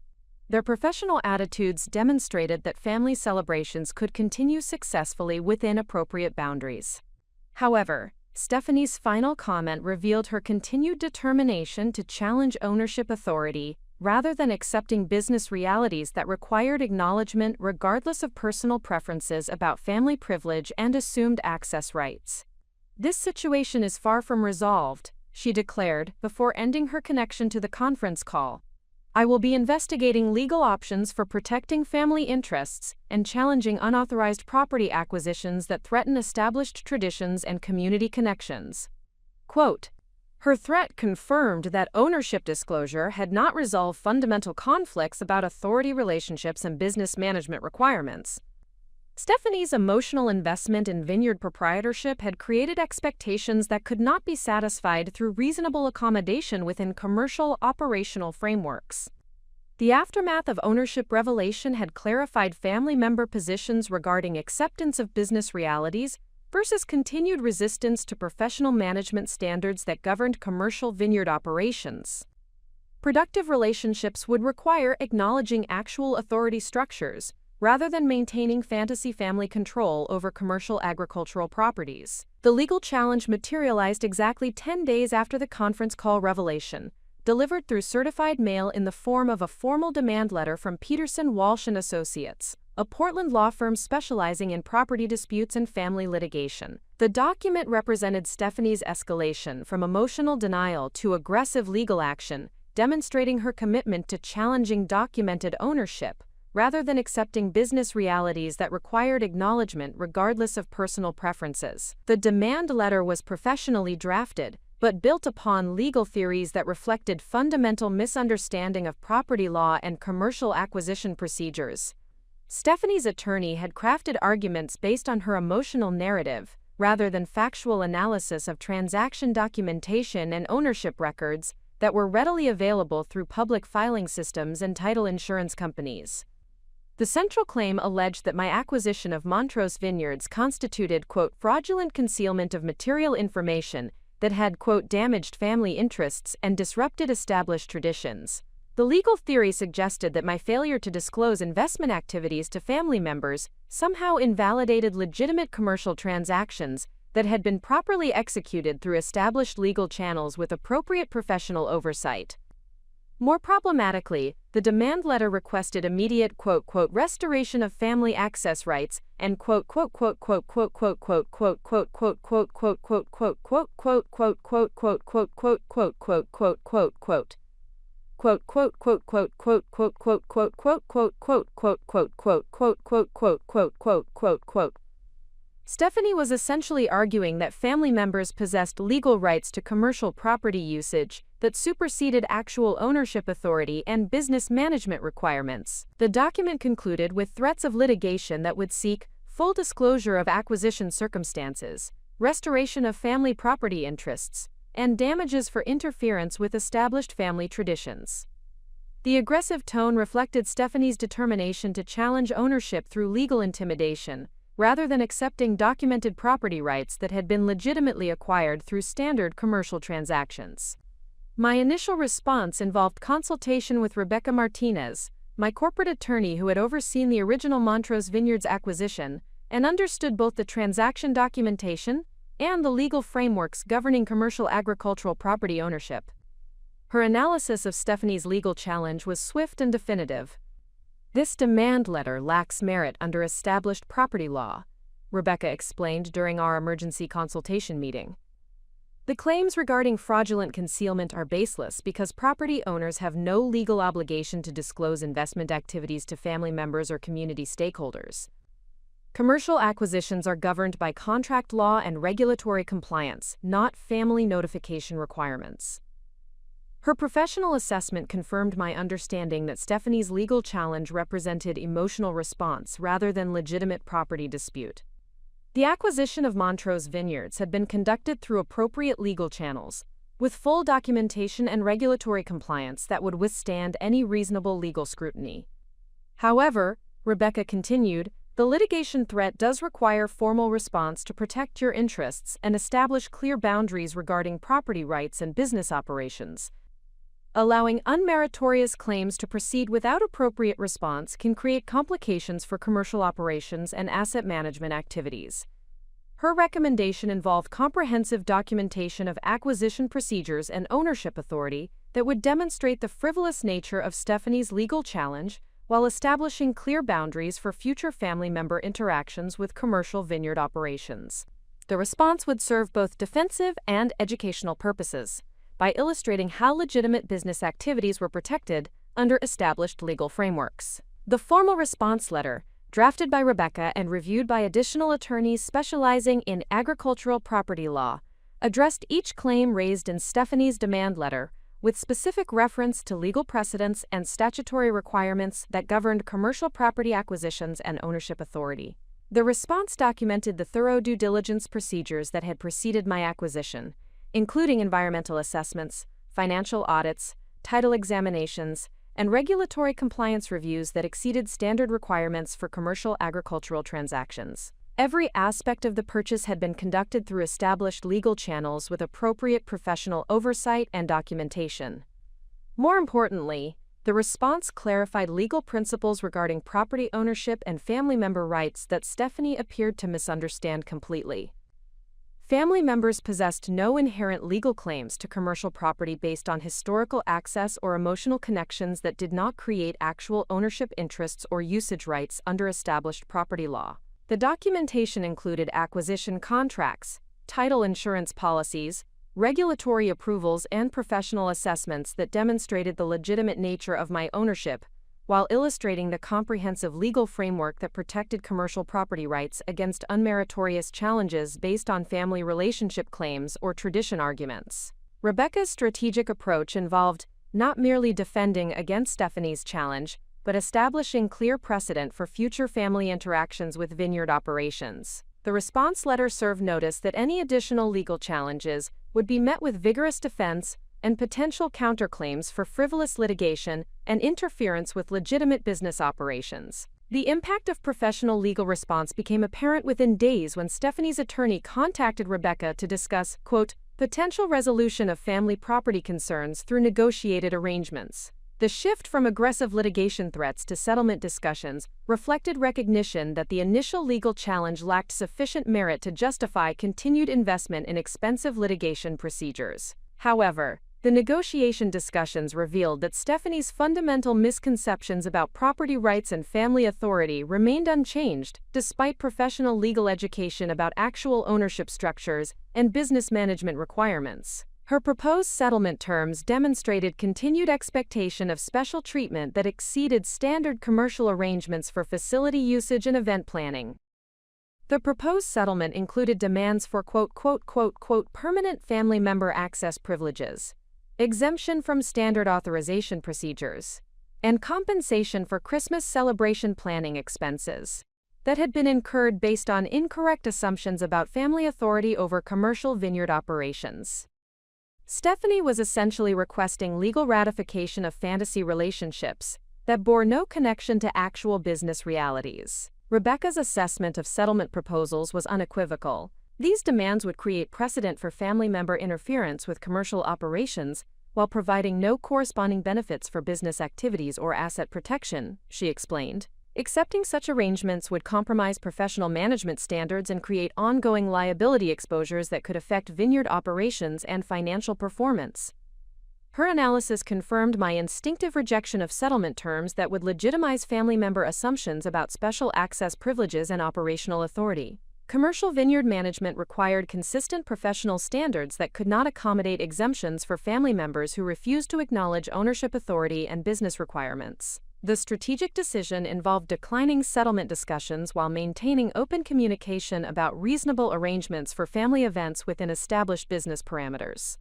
Their professional attitudes demonstrated that family celebrations could continue successfully within appropriate boundaries. However, Stephanie's final comment revealed her continued determination to challenge ownership authority rather than accepting business realities that required acknowledgement regardless of personal preferences about family privilege and assumed access rights. "This situation is far from resolved," she declared before ending her connection to the conference call. "I will be investigating legal options for protecting family interests and challenging unauthorized property acquisitions that threaten established traditions and community connections." Quote, "Her threat confirmed that ownership disclosure had not resolved fundamental conflicts about authority relationships and business management requirements," Stephanie's emotional investment in vineyard proprietorship had created expectations that could not be satisfied through reasonable accommodation within commercial operational frameworks. The aftermath of ownership revelation had clarified family member positions regarding acceptance of business realities versus continued resistance to professional management standards that governed commercial vineyard operations. Productive relationships would require acknowledging actual authority structures, rather than maintaining fantasy family control over commercial agricultural properties. The legal challenge materialized exactly 10 days after the conference call revelation, delivered through certified mail in the form of a formal demand letter from Peterson Walsh & Associates, a Portland law firm specializing in property disputes and family litigation. The document represented Stephanie's escalation from emotional denial to aggressive legal action, demonstrating her commitment to challenging documented ownership, rather than accepting business realities that required acknowledgement regardless of personal preferences. The demand letter was professionally drafted, but built upon legal theories that reflected fundamental misunderstanding of property law and commercial acquisition procedures. Stephanie's attorney had crafted arguments based on her emotional narrative, rather than factual analysis of transaction documentation and ownership records that were readily available through public filing systems and title insurance companies. The central claim alleged that my acquisition of Montrose Vineyards constituted, quote, fraudulent concealment of material information that had, quote, damaged family interests and disrupted established traditions. The legal theory suggested that my failure to disclose investment activities to family members somehow invalidated legitimate commercial transactions that had been properly executed through established legal channels with appropriate professional oversight. More problematically, the demand letter requested immediate quote restoration of family access rights and quote Stephanie was essentially arguing that family members possessed legal rights to commercial property usage that superseded actual ownership authority and business management requirements. The document concluded with threats of litigation that would seek full disclosure of acquisition circumstances, restoration of family property interests, and damages for interference with established family traditions. The aggressive tone reflected Stephanie's determination to challenge ownership through legal intimidation, rather than accepting documented property rights that had been legitimately acquired through standard commercial transactions. My initial response involved consultation with Rebecca Martinez, my corporate attorney who had overseen the original Montrose Vineyards acquisition and understood both the transaction documentation and the legal frameworks governing commercial agricultural property ownership. Her analysis of Stephanie's legal challenge was swift and definitive. This demand letter lacks merit under established property law, Rebecca explained during our emergency consultation meeting. The claims regarding fraudulent concealment are baseless because property owners have no legal obligation to disclose investment activities to family members or community stakeholders. Commercial acquisitions are governed by contract law and regulatory compliance, not family notification requirements. Her professional assessment confirmed my understanding that Stephanie's legal challenge represented emotional response rather than legitimate property dispute. The acquisition of Montrose Vineyards had been conducted through appropriate legal channels, with full documentation and regulatory compliance that would withstand any reasonable legal scrutiny. However, Rebecca continued, the litigation threat does require formal response to protect your interests and establish clear boundaries regarding property rights and business operations. Allowing unmeritorious claims to proceed without appropriate response can create complications for commercial operations and asset management activities. Her recommendation involved comprehensive documentation of acquisition procedures and ownership authority that would demonstrate the frivolous nature of Stephanie's legal challenge while establishing clear boundaries for future family member interactions with commercial vineyard operations. The response would serve both defensive and educational purposes, by illustrating how legitimate business activities were protected under established legal frameworks. The formal response letter, drafted by Rebecca and reviewed by additional attorneys specializing in agricultural property law, addressed each claim raised in Stephanie's demand letter, with specific reference to legal precedents and statutory requirements that governed commercial property acquisitions and ownership authority. The response documented the thorough due diligence procedures that had preceded my acquisition, including environmental assessments, financial audits, title examinations, and regulatory compliance reviews that exceeded standard requirements for commercial agricultural transactions. Every aspect of the purchase had been conducted through established legal channels with appropriate professional oversight and documentation. More importantly, the response clarified legal principles regarding property ownership and family member rights that Stephanie appeared to misunderstand completely. Family members possessed no inherent legal claims to commercial property based on historical access or emotional connections that did not create actual ownership interests or usage rights under established property law. The documentation included acquisition contracts, title insurance policies, regulatory approvals, and professional assessments that demonstrated the legitimate nature of my ownership, while illustrating the comprehensive legal framework that protected commercial property rights against unmeritorious challenges based on family relationship claims or tradition arguments. Rebecca's strategic approach involved not merely defending against Stephanie's challenge, but establishing clear precedent for future family interactions with vineyard operations. The response letter served notice that any additional legal challenges would be met with vigorous defense and potential counterclaims for frivolous litigation and interference with legitimate business operations. The impact of professional legal response became apparent within days when Stephanie's attorney contacted Rebecca to discuss, quote, potential resolution of family property concerns through negotiated arrangements. The shift from aggressive litigation threats to settlement discussions reflected recognition that the initial legal challenge lacked sufficient merit to justify continued investment in expensive litigation procedures. However, the negotiation discussions revealed that Stephanie's fundamental misconceptions about property rights and family authority remained unchanged, despite professional legal education about actual ownership structures and business management requirements. Her proposed settlement terms demonstrated continued expectation of special treatment that exceeded standard commercial arrangements for facility usage and event planning. The proposed settlement included demands for permanent family member access privileges, exemption from standard authorization procedures, and compensation for Christmas celebration planning expenses that had been incurred based on incorrect assumptions about family authority over commercial vineyard operations. Stephanie was essentially requesting legal ratification of fantasy relationships that bore no connection to actual business realities. Rebecca's assessment of settlement proposals was unequivocal. These demands would create precedent for family member interference with commercial operations while providing no corresponding benefits for business activities or asset protection, she explained. Accepting such arrangements would compromise professional management standards and create ongoing liability exposures that could affect vineyard operations and financial performance. Her analysis confirmed my instinctive rejection of settlement terms that would legitimize family member assumptions about special access privileges and operational authority. Commercial vineyard management required consistent professional standards that could not accommodate exemptions for family members who refused to acknowledge ownership authority and business requirements. The strategic decision involved declining settlement discussions while maintaining open communication about reasonable arrangements for family events within established business parameters.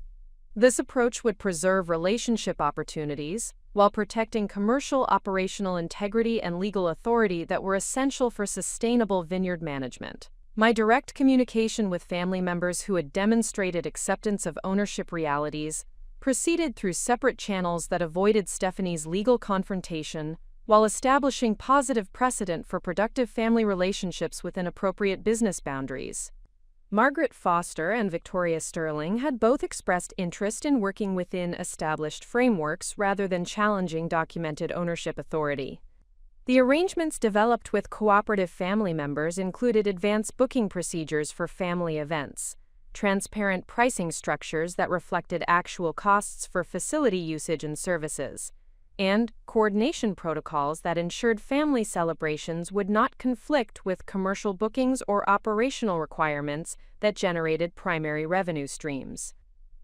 This approach would preserve relationship opportunities while protecting commercial operational integrity and legal authority that were essential for sustainable vineyard management. My direct communication with family members who had demonstrated acceptance of ownership realities proceeded through separate channels that avoided Stephanie's legal confrontation while establishing positive precedent for productive family relationships within appropriate business boundaries. Margaret Foster and Victoria Sterling had both expressed interest in working within established frameworks rather than challenging documented ownership authority. The arrangements developed with cooperative family members included advanced booking procedures for family events, transparent pricing structures that reflected actual costs for facility usage and services, and coordination protocols that ensured family celebrations would not conflict with commercial bookings or operational requirements that generated primary revenue streams.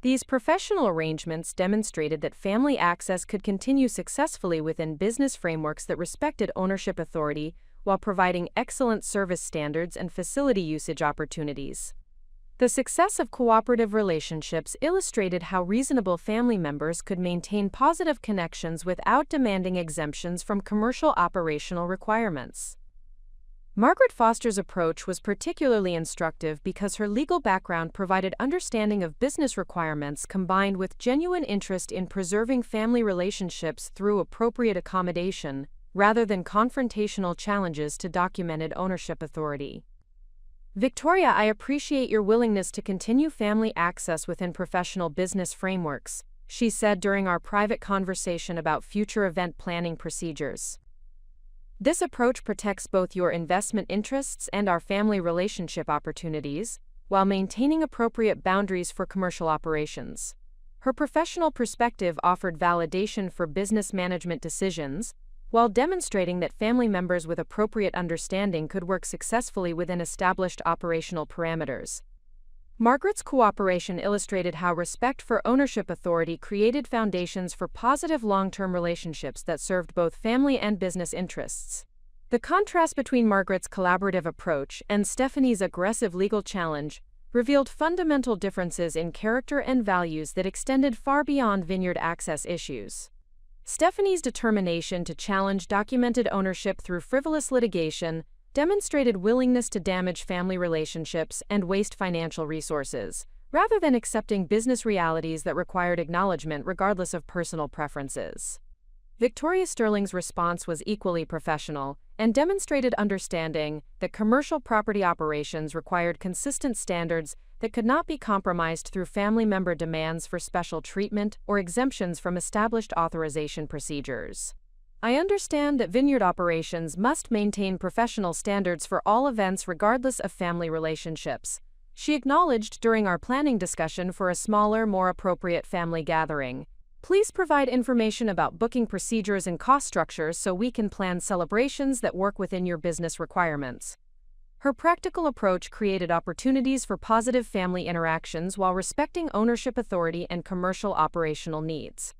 These professional arrangements demonstrated that family access could continue successfully within business frameworks that respected ownership authority while providing excellent service standards and facility usage opportunities. The success of cooperative relationships illustrated how reasonable family members could maintain positive connections without demanding exemptions from commercial operational requirements. Margaret Foster's approach was particularly instructive because her legal background provided understanding of business requirements combined with genuine interest in preserving family relationships through appropriate accommodation, rather than confrontational challenges to documented ownership authority. Victoria, I appreciate your willingness to continue family access within professional business frameworks, she said during our private conversation about future event planning procedures. This approach protects both your investment interests and our family relationship opportunities, while maintaining appropriate boundaries for commercial operations. Her professional perspective offered validation for business management decisions, while demonstrating that family members with appropriate understanding could work successfully within established operational parameters. Margaret's cooperation illustrated how respect for ownership authority created foundations for positive long-term relationships that served both family and business interests. The contrast between Margaret's collaborative approach and Stephanie's aggressive legal challenge revealed fundamental differences in character and values that extended far beyond vineyard access issues. Stephanie's determination to challenge documented ownership through frivolous litigation demonstrated willingness to damage family relationships and waste financial resources, rather than accepting business realities that required acknowledgement regardless of personal preferences. Victoria Sterling's response was equally professional and demonstrated understanding that commercial property operations required consistent standards that could not be compromised through family member demands for special treatment or exemptions from established authorization procedures. I understand that vineyard operations must maintain professional standards for all events regardless of family relationships, she acknowledged during our planning discussion for a smaller, more appropriate family gathering. Please provide information about booking procedures and cost structures so we can plan celebrations that work within your business requirements. Her practical approach created opportunities for positive family interactions while respecting ownership authority and commercial operational needs.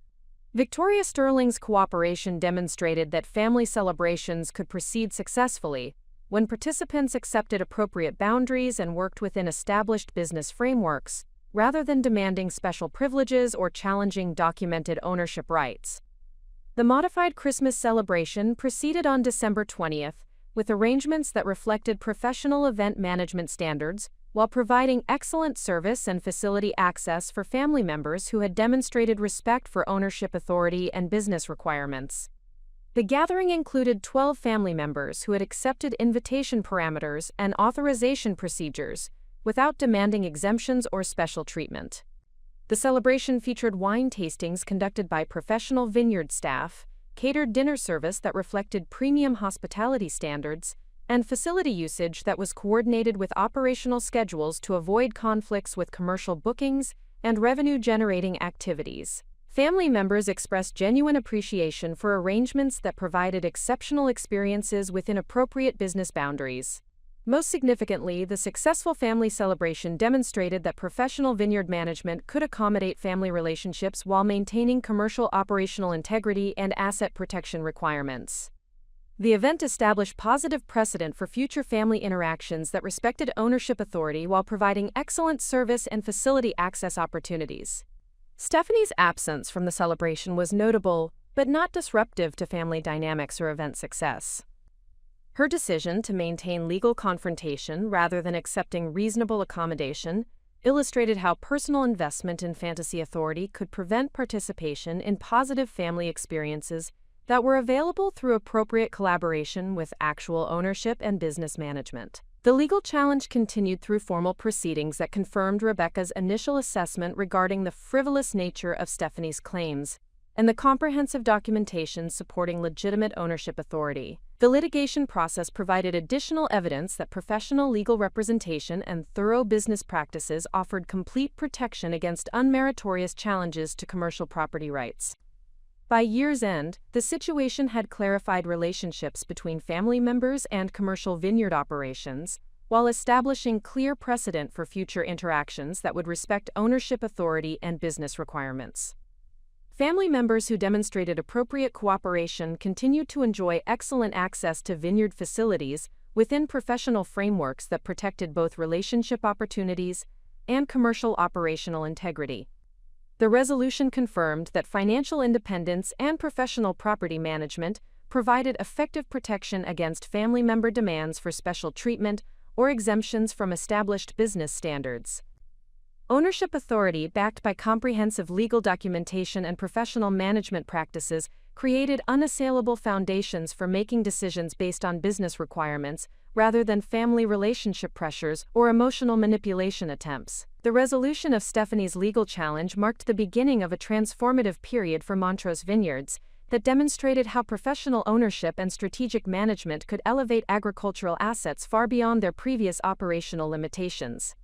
Victoria Sterling's cooperation demonstrated that family celebrations could proceed successfully when participants accepted appropriate boundaries and worked within established business frameworks, rather than demanding special privileges or challenging documented ownership rights. The modified Christmas celebration proceeded on December 20th, with arrangements that reflected professional event management standards, while providing excellent service and facility access for family members who had demonstrated respect for ownership authority and business requirements. The gathering included 12 family members who had accepted invitation parameters and authorization procedures without demanding exemptions or special treatment. The celebration featured wine tastings conducted by professional vineyard staff, catered dinner service that reflected premium hospitality standards, and facility usage that was coordinated with operational schedules to avoid conflicts with commercial bookings and revenue-generating activities. Family members expressed genuine appreciation for arrangements that provided exceptional experiences within appropriate business boundaries. Most significantly, the successful family celebration demonstrated that professional vineyard management could accommodate family relationships while maintaining commercial operational integrity and asset protection requirements. The event established positive precedent for future family interactions that respected ownership authority while providing excellent service and facility access opportunities. Stephanie's absence from the celebration was notable, but not disruptive to family dynamics or event success. Her decision to maintain legal confrontation rather than accepting reasonable accommodation illustrated how personal investment in fantasy authority could prevent participation in positive family experiences that were available through appropriate collaboration with actual ownership and business management. The legal challenge continued through formal proceedings that confirmed Rebecca's initial assessment regarding the frivolous nature of Stephanie's claims and the comprehensive documentation supporting legitimate ownership authority. The litigation process provided additional evidence that professional legal representation and thorough business practices offered complete protection against unmeritorious challenges to commercial property rights. By year's end, the situation had clarified relationships between family members and commercial vineyard operations, while establishing clear precedent for future interactions that would respect ownership authority and business requirements. Family members who demonstrated appropriate cooperation continued to enjoy excellent access to vineyard facilities within professional frameworks that protected both relationship opportunities and commercial operational integrity. The resolution confirmed that financial independence and professional property management provided effective protection against family member demands for special treatment or exemptions from established business standards. Ownership authority, backed by comprehensive legal documentation and professional management practices, created unassailable foundations for making decisions based on business requirements rather than family relationship pressures or emotional manipulation attempts. The resolution of Stephanie's legal challenge marked the beginning of a transformative period for Montrose Vineyards that demonstrated how professional ownership and strategic management could elevate agricultural assets far beyond their previous operational limitations.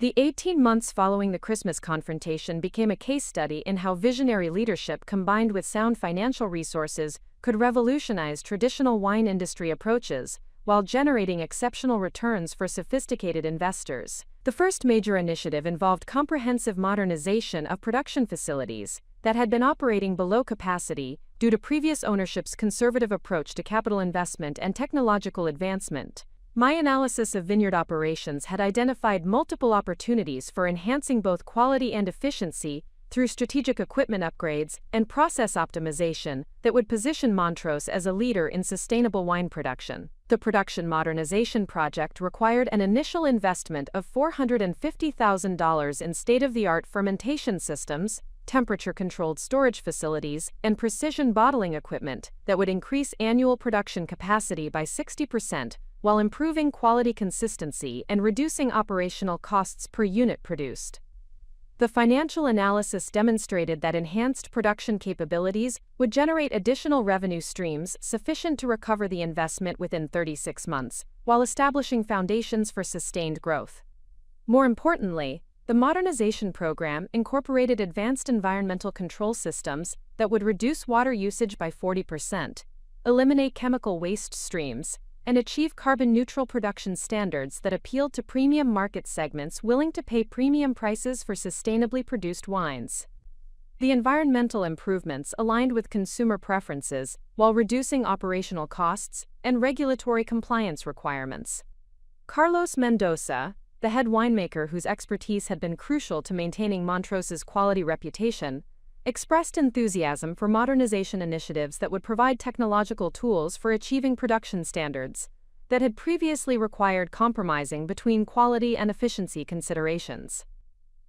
The 18 months following the Christmas confrontation became a case study in how visionary leadership combined with sound financial resources could revolutionize traditional wine industry approaches while generating exceptional returns for sophisticated investors. The first major initiative involved comprehensive modernization of production facilities that had been operating below capacity due to previous ownership's conservative approach to capital investment and technological advancement. My analysis of vineyard operations had identified multiple opportunities for enhancing both quality and efficiency through strategic equipment upgrades and process optimization that would position Montrose as a leader in sustainable wine production. The production modernization project required an initial investment of $450,000 in state-of-the-art fermentation systems, temperature-controlled storage facilities, and precision bottling equipment that would increase annual production capacity by 60%, while improving quality consistency and reducing operational costs per unit produced. The financial analysis demonstrated that enhanced production capabilities would generate additional revenue streams sufficient to recover the investment within 36 months, while establishing foundations for sustained growth. More importantly, the modernization program incorporated advanced environmental control systems that would reduce water usage by 40%, eliminate chemical waste streams, and achieve carbon-neutral production standards that appealed to premium market segments willing to pay premium prices for sustainably produced wines. The environmental improvements aligned with consumer preferences while reducing operational costs and regulatory compliance requirements. Carlos Mendoza, the head winemaker whose expertise had been crucial to maintaining Montrose's quality reputation, expressed enthusiasm for modernization initiatives that would provide technological tools for achieving production standards that had previously required compromising between quality and efficiency considerations.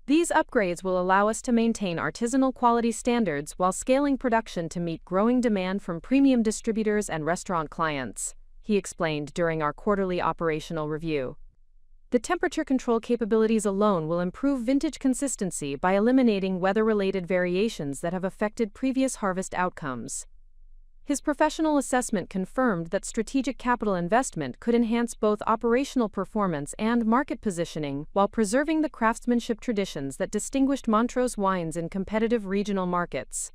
These upgrades will allow us to maintain artisanal quality standards while scaling production to meet growing demand from premium distributors and restaurant clients, he explained during our quarterly operational review. The temperature control capabilities alone will improve vintage consistency by eliminating weather-related variations that have affected previous harvest outcomes. His professional assessment confirmed that strategic capital investment could enhance both operational performance and market positioning while preserving the craftsmanship traditions that distinguished Montrose wines in competitive regional markets.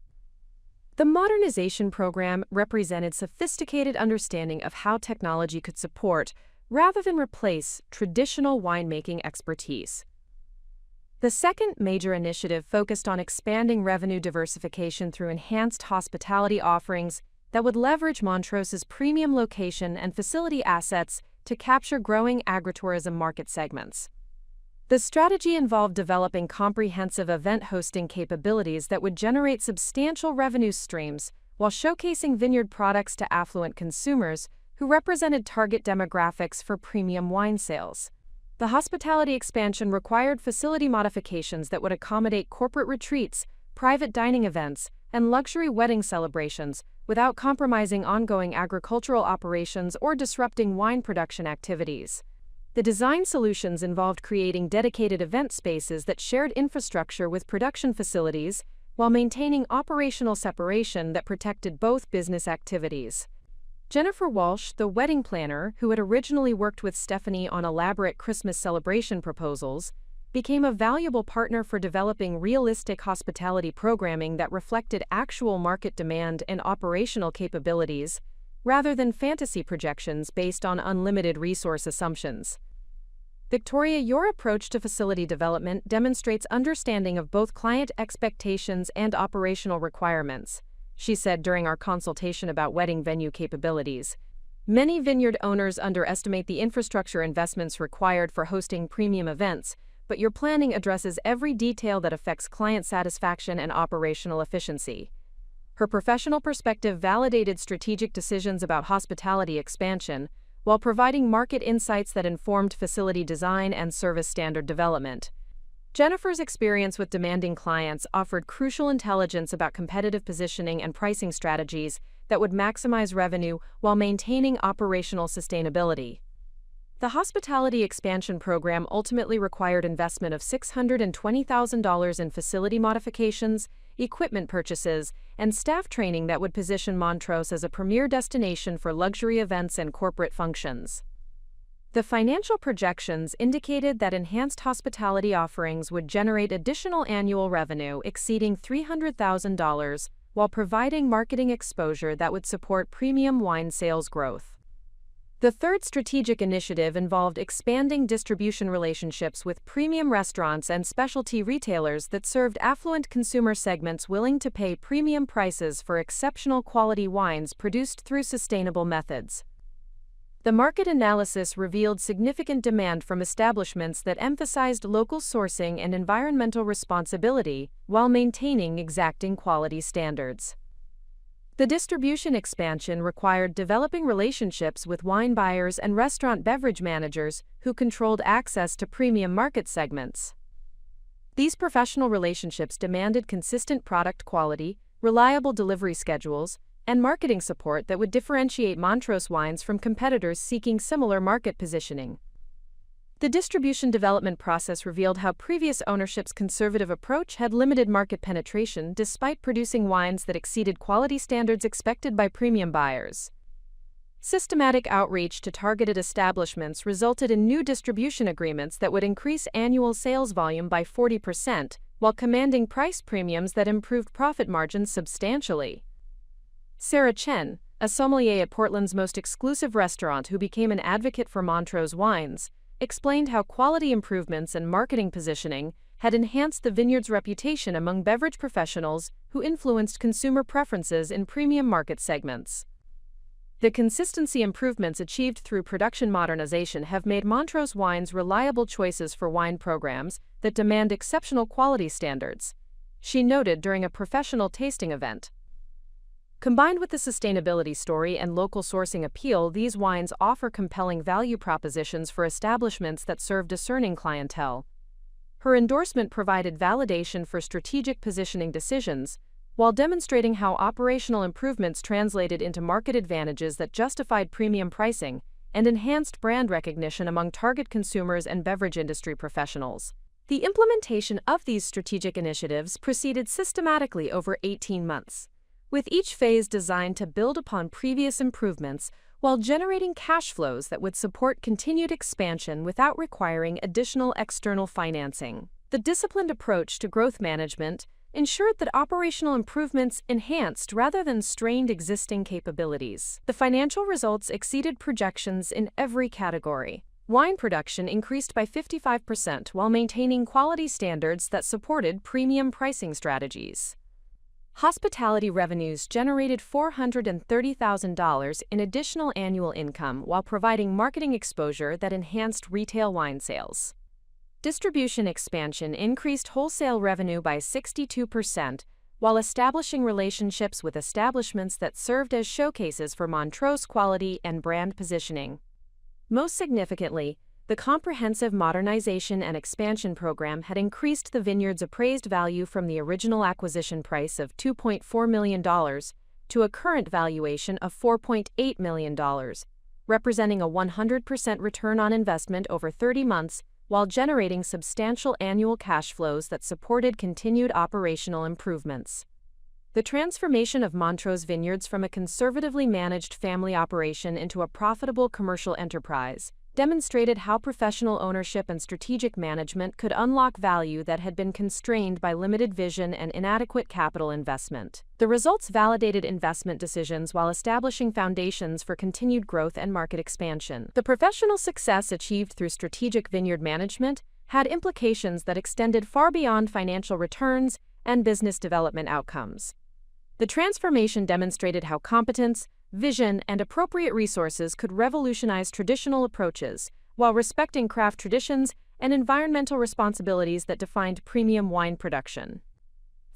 The modernization program represented sophisticated understanding of how technology could support rather than replace traditional winemaking expertise. The second major initiative focused on expanding revenue diversification through enhanced hospitality offerings that would leverage Montrose's premium location and facility assets to capture growing agritourism market segments. The strategy involved developing comprehensive event hosting capabilities that would generate substantial revenue streams while showcasing vineyard products to affluent consumers who represented target demographics for premium wine sales. The hospitality expansion required facility modifications that would accommodate corporate retreats, private dining events, and luxury wedding celebrations without compromising ongoing agricultural operations or disrupting wine production activities. The design solutions involved creating dedicated event spaces that shared infrastructure with production facilities while maintaining operational separation that protected both business activities. Jennifer Walsh, the wedding planner who had originally worked with Stephanie on elaborate Christmas celebration proposals, became a valuable partner for developing realistic hospitality programming that reflected actual market demand and operational capabilities, rather than fantasy projections based on unlimited resource assumptions. Victoria, your approach to facility development demonstrates understanding of both client expectations and operational requirements, she said during our consultation about wedding venue capabilities. Many vineyard owners underestimate the infrastructure investments required for hosting premium events, but your planning addresses every detail that affects client satisfaction and operational efficiency. Her professional perspective validated strategic decisions about hospitality expansion, while providing market insights that informed facility design and service standard development. Jennifer's experience with demanding clients offered crucial intelligence about competitive positioning and pricing strategies that would maximize revenue while maintaining operational sustainability. The hospitality expansion program ultimately required investment of $620,000 in facility modifications, equipment purchases, and staff training that would position Montrose as a premier destination for luxury events and corporate functions. The financial projections indicated that enhanced hospitality offerings would generate additional annual revenue exceeding $300,000 while providing marketing exposure that would support premium wine sales growth. The third strategic initiative involved expanding distribution relationships with premium restaurants and specialty retailers that served affluent consumer segments willing to pay premium prices for exceptional quality wines produced through sustainable methods. The market analysis revealed significant demand from establishments that emphasized local sourcing and environmental responsibility while maintaining exacting quality standards. The distribution expansion required developing relationships with wine buyers and restaurant beverage managers who controlled access to premium market segments. These professional relationships demanded consistent product quality, reliable delivery schedules, and marketing support that would differentiate Montrose wines from competitors seeking similar market positioning. The distribution development process revealed how previous ownership's conservative approach had limited market penetration despite producing wines that exceeded quality standards expected by premium buyers. Systematic outreach to targeted establishments resulted in new distribution agreements that would increase annual sales volume by 40%, while commanding price premiums that improved profit margins substantially. Sarah Chen, a sommelier at Portland's most exclusive restaurant who became an advocate for Montrose wines, explained how quality improvements and marketing positioning had enhanced the vineyard's reputation among beverage professionals who influenced consumer preferences in premium market segments. The consistency improvements achieved through production modernization have made Montrose wines reliable choices for wine programs that demand exceptional quality standards, she noted during a professional tasting event. Combined with the sustainability story and local sourcing appeal, these wines offer compelling value propositions for establishments that serve discerning clientele. Her endorsement provided validation for strategic positioning decisions, while demonstrating how operational improvements translated into market advantages that justified premium pricing and enhanced brand recognition among target consumers and beverage industry professionals. The implementation of these strategic initiatives proceeded systematically over 18 months. With each phase designed to build upon previous improvements while generating cash flows that would support continued expansion without requiring additional external financing. The disciplined approach to growth management ensured that operational improvements enhanced rather than strained existing capabilities. The financial results exceeded projections in every category. Wine production increased by 55% while maintaining quality standards that supported premium pricing strategies. Hospitality revenues generated $430,000 in additional annual income while providing marketing exposure that enhanced retail wine sales. Distribution expansion increased wholesale revenue by 62%, while establishing relationships with establishments that served as showcases for Montrose quality and brand positioning. Most significantly, the comprehensive modernization and expansion program had increased the vineyard's appraised value from the original acquisition price of $2.4 million to a current valuation of $4.8 million, representing a 100% return on investment over 30 months while generating substantial annual cash flows that supported continued operational improvements. The transformation of Montrose Vineyards from a conservatively managed family operation into a profitable commercial enterprise demonstrated how professional ownership and strategic management could unlock value that had been constrained by limited vision and inadequate capital investment. The results validated investment decisions while establishing foundations for continued growth and market expansion. The professional success achieved through strategic vineyard management had implications that extended far beyond financial returns and business development outcomes. The transformation demonstrated how competence, vision, and appropriate resources could revolutionize traditional approaches while respecting craft traditions and environmental responsibilities that defined premium wine production.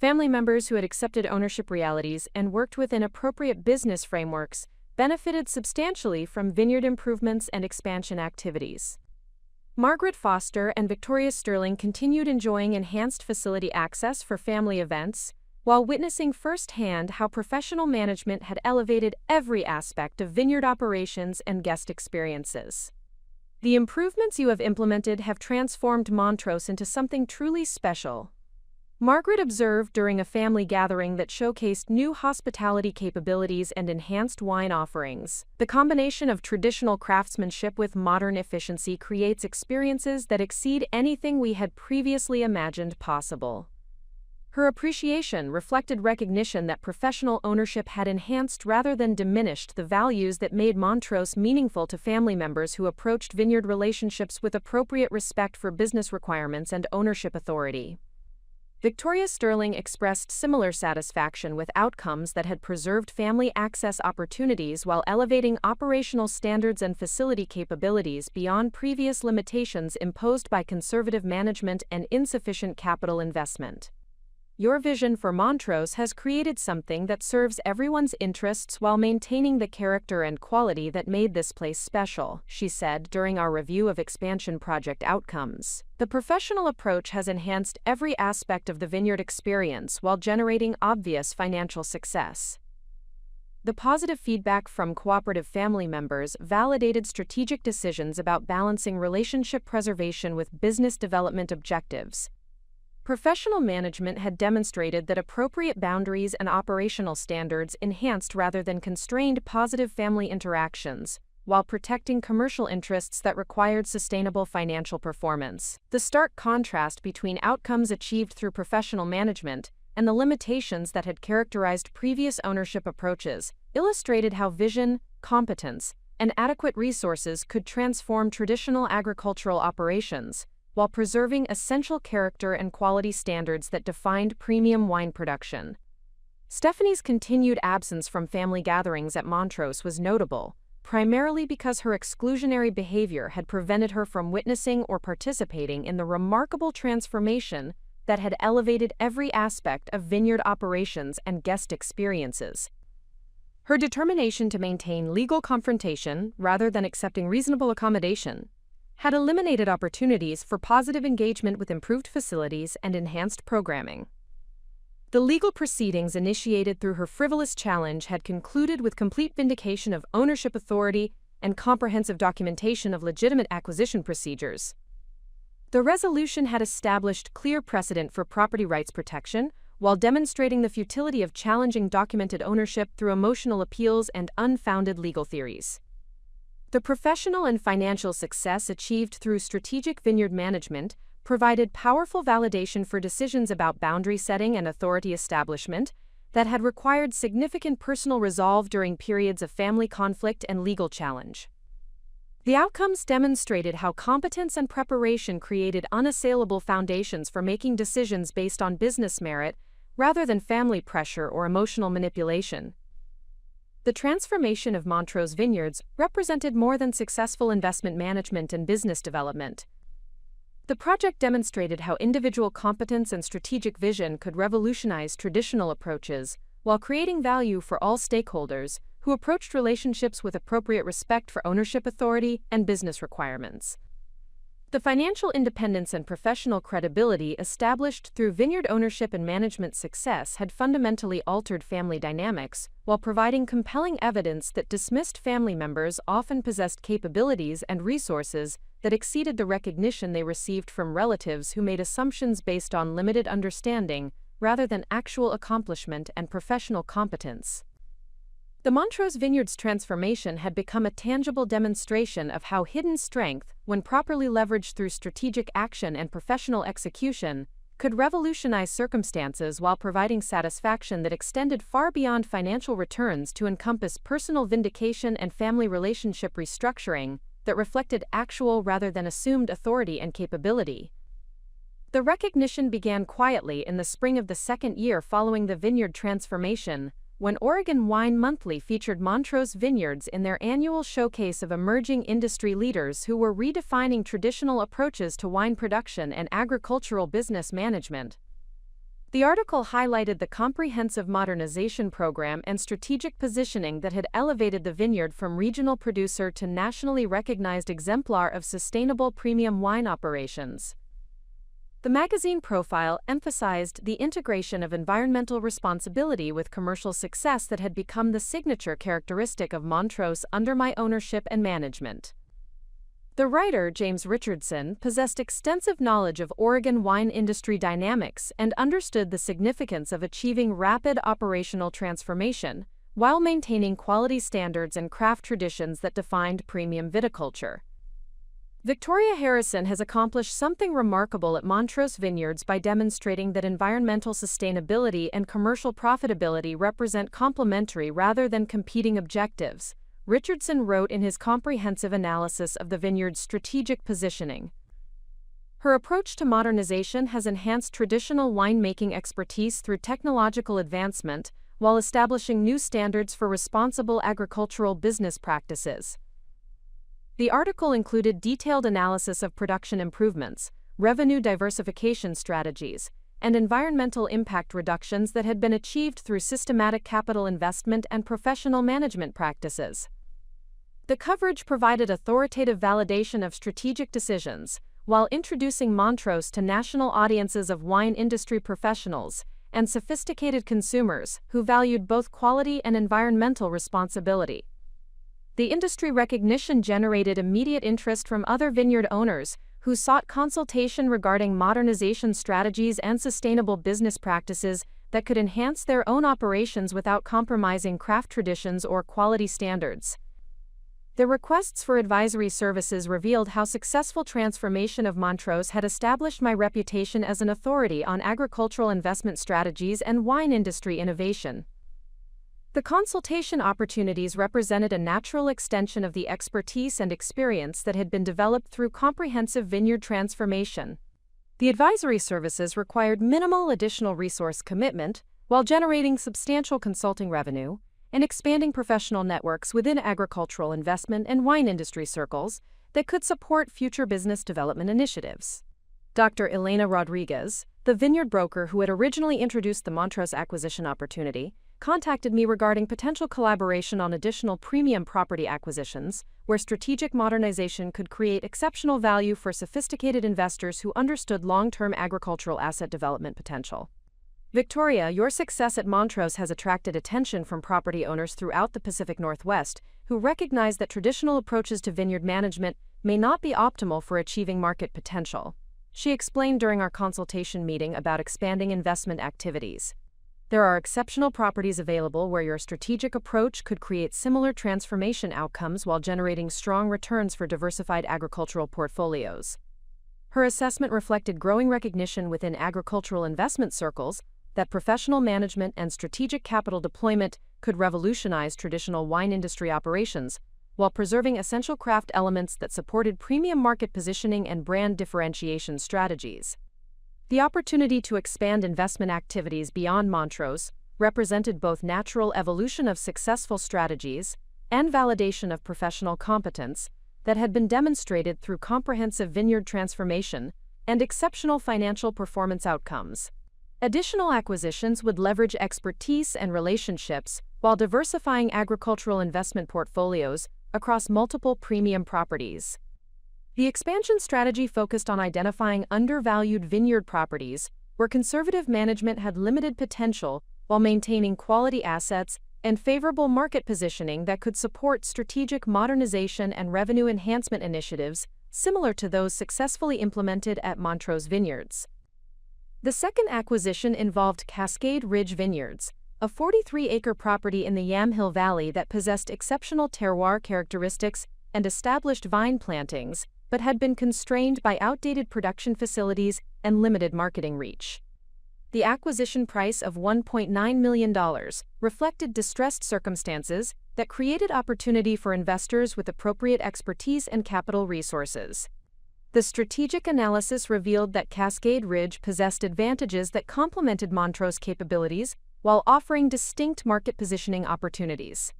Family members who had accepted ownership realities and worked within appropriate business frameworks benefited substantially from vineyard improvements and expansion activities. Margaret Foster and Victoria Sterling continued enjoying enhanced facility access for family events, while witnessing firsthand how professional management had elevated every aspect of vineyard operations and guest experiences. The improvements you have implemented have transformed Montrose into something truly special, Margaret observed during a family gathering that showcased new hospitality capabilities and enhanced wine offerings. The combination of traditional craftsmanship with modern efficiency creates experiences that exceed anything we had previously imagined possible. Her appreciation reflected recognition that professional ownership had enhanced rather than diminished the values that made Montrose meaningful to family members who approached vineyard relationships with appropriate respect for business requirements and ownership authority. Victoria Sterling expressed similar satisfaction with outcomes that had preserved family access opportunities while elevating operational standards and facility capabilities beyond previous limitations imposed by conservative management and insufficient capital investment. Your vision for Montrose has created something that serves everyone's interests while maintaining the character and quality that made this place special, she said during our review of expansion project outcomes. The professional approach has enhanced every aspect of the vineyard experience while generating obvious financial success. The positive feedback from cooperative family members validated strategic decisions about balancing relationship preservation with business development objectives. Professional management had demonstrated that appropriate boundaries and operational standards enhanced rather than constrained positive family interactions, while protecting commercial interests that required sustainable financial performance. The stark contrast between outcomes achieved through professional management and the limitations that had characterized previous ownership approaches illustrated how vision, competence, and adequate resources could transform traditional agricultural operations, while preserving essential character and quality standards that defined premium wine production. Stephanie's continued absence from family gatherings at Montrose was notable, primarily because her exclusionary behavior had prevented her from witnessing or participating in the remarkable transformation that had elevated every aspect of vineyard operations and guest experiences. Her determination to maintain legal confrontation rather than accepting reasonable accommodation had eliminated opportunities for positive engagement with improved facilities and enhanced programming. The legal proceedings initiated through her frivolous challenge had concluded with complete vindication of ownership authority and comprehensive documentation of legitimate acquisition procedures. The resolution had established clear precedent for property rights protection, while demonstrating the futility of challenging documented ownership through emotional appeals and unfounded legal theories. The professional and financial success achieved through strategic vineyard management provided powerful validation for decisions about boundary setting and authority establishment that had required significant personal resolve during periods of family conflict and legal challenge. The outcomes demonstrated how competence and preparation created unassailable foundations for making decisions based on business merit rather than family pressure or emotional manipulation. The transformation of Montrose Vineyards represented more than successful investment management and business development. The project demonstrated how individual competence and strategic vision could revolutionize traditional approaches while creating value for all stakeholders who approached relationships with appropriate respect for ownership authority and business requirements. The financial independence and professional credibility established through vineyard ownership and management success had fundamentally altered family dynamics, while providing compelling evidence that dismissed family members often possessed capabilities and resources that exceeded the recognition they received from relatives who made assumptions based on limited understanding rather than actual accomplishment and professional competence. The Montrose Vineyards transformation had become a tangible demonstration of how hidden strength, when properly leveraged through strategic action and professional execution, could revolutionize circumstances while providing satisfaction that extended far beyond financial returns to encompass personal vindication and family relationship restructuring that reflected actual rather than assumed authority and capability. The recognition began quietly in the spring of the second year following the vineyard transformation, when Oregon Wine Monthly featured Montrose Vineyards in their annual showcase of emerging industry leaders who were redefining traditional approaches to wine production and agricultural business management. The article highlighted the comprehensive modernization program and strategic positioning that had elevated the vineyard from regional producer to nationally recognized exemplar of sustainable premium wine operations. The magazine profile emphasized the integration of environmental responsibility with commercial success that had become the signature characteristic of Montrose under my ownership and management. The writer, James Richardson, possessed extensive knowledge of Oregon wine industry dynamics and understood the significance of achieving rapid operational transformation while maintaining quality standards and craft traditions that defined premium viticulture. Victoria Harrison has accomplished something remarkable at Montrose Vineyards by demonstrating that environmental sustainability and commercial profitability represent complementary rather than competing objectives, Richardson wrote in his comprehensive analysis of the vineyard's strategic positioning. Her approach to modernization has enhanced traditional winemaking expertise through technological advancement while establishing new standards for responsible agricultural business practices. The article included detailed analysis of production improvements, revenue diversification strategies, and environmental impact reductions that had been achieved through systematic capital investment and professional management practices. The coverage provided authoritative validation of strategic decisions, while introducing Montrose to national audiences of wine industry professionals and sophisticated consumers who valued both quality and environmental responsibility. The industry recognition generated immediate interest from other vineyard owners who sought consultation regarding modernization strategies and sustainable business practices that could enhance their own operations without compromising craft traditions or quality standards. The requests for advisory services revealed how successful transformation of Montrose had established my reputation as an authority on agricultural investment strategies and wine industry innovation. The consultation opportunities represented a natural extension of the expertise and experience that had been developed through comprehensive vineyard transformation. The advisory services required minimal additional resource commitment while generating substantial consulting revenue and expanding professional networks within agricultural investment and wine industry circles that could support future business development initiatives. Dr. Elena Rodriguez, the vineyard broker who had originally introduced the Montrose acquisition opportunity, contacted me regarding potential collaboration on additional premium property acquisitions, where strategic modernization could create exceptional value for sophisticated investors who understood long-term agricultural asset development potential. Victoria, your success at Montrose has attracted attention from property owners throughout the Pacific Northwest, who recognize that traditional approaches to vineyard management may not be optimal for achieving market potential. She explained during our consultation meeting about expanding investment activities. There are exceptional properties available where your strategic approach could create similar transformation outcomes while generating strong returns for diversified agricultural portfolios. Her assessment reflected growing recognition within agricultural investment circles that professional management and strategic capital deployment could revolutionize traditional wine industry operations, while preserving essential craft elements that supported premium market positioning and brand differentiation strategies. The opportunity to expand investment activities beyond Montrose represented both natural evolution of successful strategies and validation of professional competence that had been demonstrated through comprehensive vineyard transformation and exceptional financial performance outcomes. Additional acquisitions would leverage expertise and relationships while diversifying agricultural investment portfolios across multiple premium properties. The expansion strategy focused on identifying undervalued vineyard properties where conservative management had limited potential while maintaining quality assets and favorable market positioning that could support strategic modernization and revenue enhancement initiatives similar to those successfully implemented at Montrose Vineyards. The second acquisition involved Cascade Ridge Vineyards, a 43-acre property in the Yamhill Valley that possessed exceptional terroir characteristics and established vine plantings, but had been constrained by outdated production facilities and limited marketing reach. The acquisition price of $1.9 million reflected distressed circumstances that created opportunity for investors with appropriate expertise and capital resources. The strategic analysis revealed that Cascade Ridge possessed advantages that complemented Montrose capabilities while offering distinct market positioning opportunities.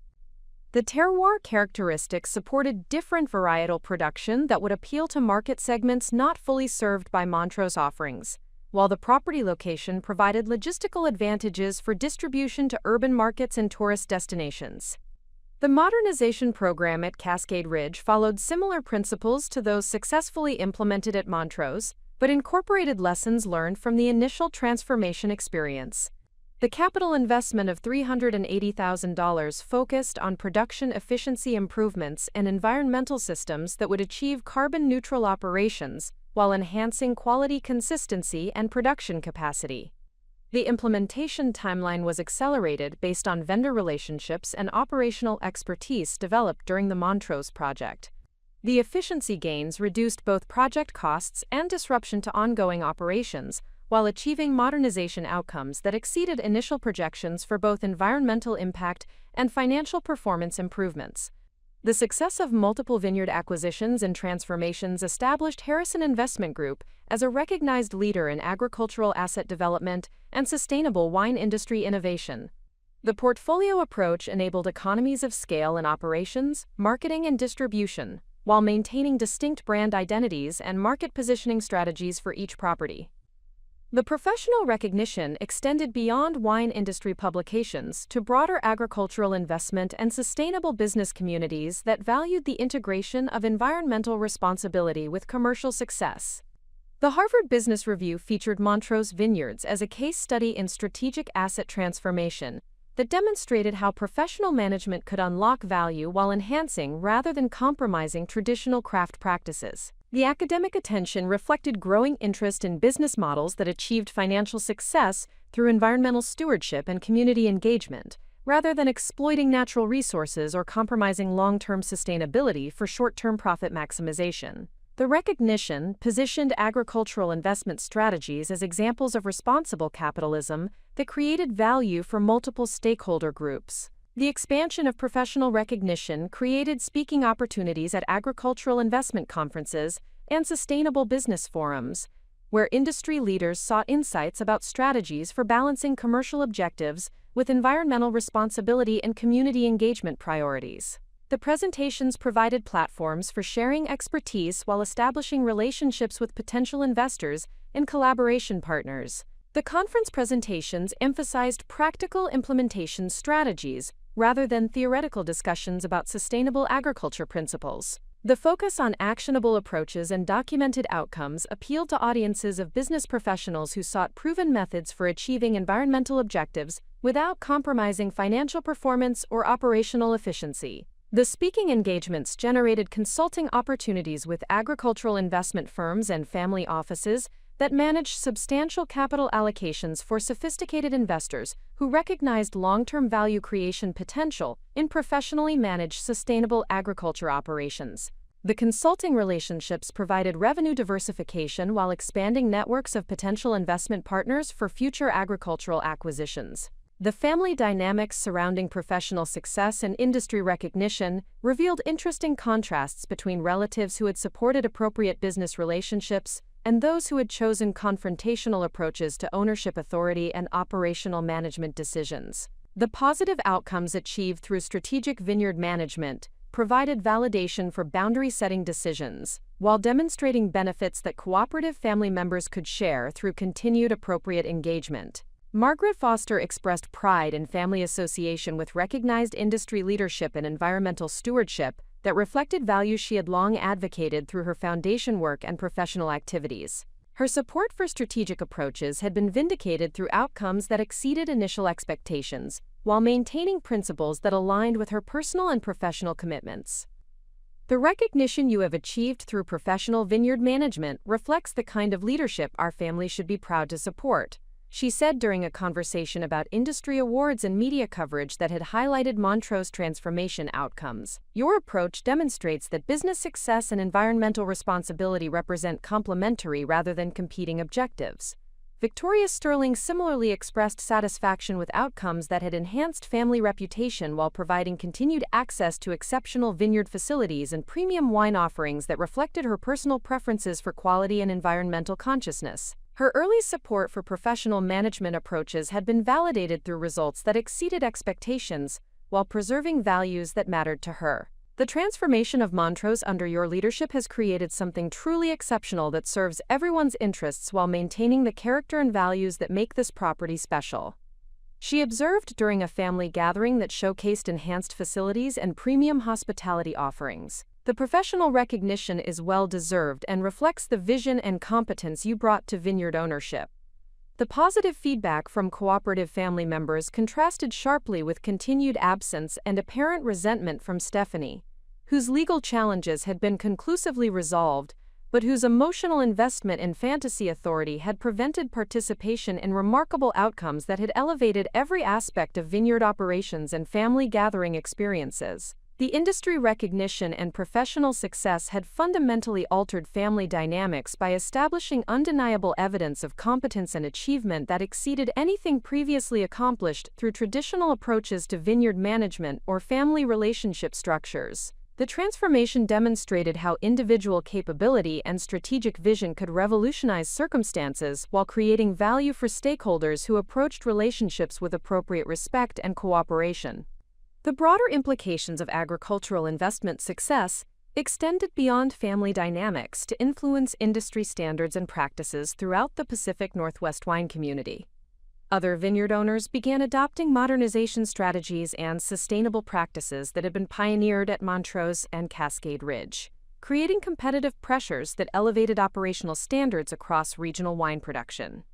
The terroir characteristics supported different varietal production that would appeal to market segments not fully served by Montrose offerings, while the property location provided logistical advantages for distribution to urban markets and tourist destinations. The modernization program at Cascade Ridge followed similar principles to those successfully implemented at Montrose, but incorporated lessons learned from the initial transformation experience. The capital investment of $380,000 focused on production efficiency improvements and environmental systems that would achieve carbon-neutral operations while enhancing quality consistency and production capacity. The implementation timeline was accelerated based on vendor relationships and operational expertise developed during the Montrose project. The efficiency gains reduced both project costs and disruption to ongoing operations, while achieving modernization outcomes that exceeded initial projections for both environmental impact and financial performance improvements. The success of multiple vineyard acquisitions and transformations established Harrison Investment Group as a recognized leader in agricultural asset development and sustainable wine industry innovation. The portfolio approach enabled economies of scale in operations, marketing, and distribution, while maintaining distinct brand identities and market positioning strategies for each property. The professional recognition extended beyond wine industry publications to broader agricultural investment and sustainable business communities that valued the integration of environmental responsibility with commercial success. The Harvard Business Review featured Montrose Vineyards as a case study in strategic asset transformation that demonstrated how professional management could unlock value while enhancing rather than compromising traditional craft practices. The academic attention reflected growing interest in business models that achieved financial success through environmental stewardship and community engagement, rather than exploiting natural resources or compromising long-term sustainability for short-term profit maximization. The recognition positioned agricultural investment strategies as examples of responsible capitalism that created value for multiple stakeholder groups. The expansion of professional recognition created speaking opportunities at agricultural investment conferences and sustainable business forums, where industry leaders sought insights about strategies for balancing commercial objectives with environmental responsibility and community engagement priorities. The presentations provided platforms for sharing expertise while establishing relationships with potential investors and collaboration partners. The conference presentations emphasized practical implementation strategies rather than theoretical discussions about sustainable agriculture principles. The focus on actionable approaches and documented outcomes appealed to audiences of business professionals who sought proven methods for achieving environmental objectives without compromising financial performance or operational efficiency. The speaking engagements generated consulting opportunities with agricultural investment firms and family offices that managed substantial capital allocations for sophisticated investors who recognized long-term value creation potential in professionally managed sustainable agriculture operations. The consulting relationships provided revenue diversification while expanding networks of potential investment partners for future agricultural acquisitions. The family dynamics surrounding professional success and industry recognition revealed interesting contrasts between relatives who had supported appropriate business relationships and those who had chosen confrontational approaches to ownership authority and operational management decisions. The positive outcomes achieved through strategic vineyard management provided validation for boundary-setting decisions, while demonstrating benefits that cooperative family members could share through continued appropriate engagement. Margaret Foster expressed pride in family association with recognized industry leadership and environmental stewardship that reflected values she had long advocated through her foundation work and professional activities. Her support for strategic approaches had been vindicated through outcomes that exceeded initial expectations, while maintaining principles that aligned with her personal and professional commitments. The recognition you have achieved through professional vineyard management reflects the kind of leadership our family should be proud to support, she said during a conversation about industry awards and media coverage that had highlighted Montrose transformation outcomes. Your approach demonstrates that business success and environmental responsibility represent complementary rather than competing objectives. Victoria Sterling similarly expressed satisfaction with outcomes that had enhanced family reputation while providing continued access to exceptional vineyard facilities and premium wine offerings that reflected her personal preferences for quality and environmental consciousness. Her early support for professional management approaches had been validated through results that exceeded expectations, while preserving values that mattered to her. The transformation of Montrose under your leadership has created something truly exceptional that serves everyone's interests while maintaining the character and values that make this property special. She observed during a family gathering that showcased enhanced facilities and premium hospitality offerings. The professional recognition is well-deserved and reflects the vision and competence you brought to vineyard ownership. The positive feedback from cooperative family members contrasted sharply with continued absence and apparent resentment from Stephanie, whose legal challenges had been conclusively resolved, but whose emotional investment in fantasy authority had prevented participation in remarkable outcomes that had elevated every aspect of vineyard operations and family gathering experiences. The industry recognition and professional success had fundamentally altered family dynamics by establishing undeniable evidence of competence and achievement that exceeded anything previously accomplished through traditional approaches to vineyard management or family relationship structures. The transformation demonstrated how individual capability and strategic vision could revolutionize circumstances while creating value for stakeholders who approached relationships with appropriate respect and cooperation. The broader implications of agricultural investment success extended beyond family dynamics to influence industry standards and practices throughout the Pacific Northwest wine community. Other vineyard owners began adopting modernization strategies and sustainable practices that had been pioneered at Montrose and Cascade Ridge, creating competitive pressures that elevated operational standards across regional wine production.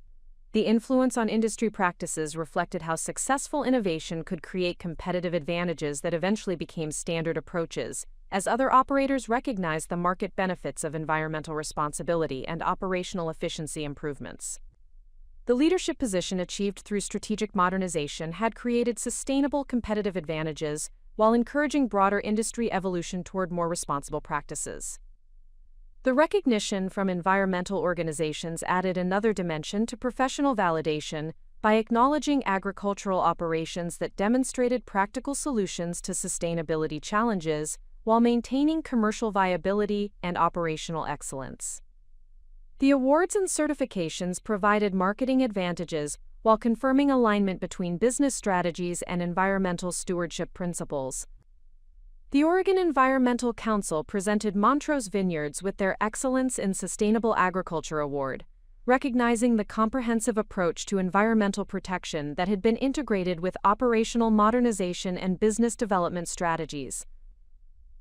The influence on industry practices reflected how successful innovation could create competitive advantages that eventually became standard approaches, as other operators recognized the market benefits of environmental responsibility and operational efficiency improvements. The leadership position achieved through strategic modernization had created sustainable competitive advantages while encouraging broader industry evolution toward more responsible practices. The recognition from environmental organizations added another dimension to professional validation by acknowledging agricultural operations that demonstrated practical solutions to sustainability challenges while maintaining commercial viability and operational excellence. The awards and certifications provided marketing advantages while confirming alignment between business strategies and environmental stewardship principles. The Oregon Environmental Council presented Montrose Vineyards with their Excellence in Sustainable Agriculture Award, recognizing the comprehensive approach to environmental protection that had been integrated with operational modernization and business development strategies.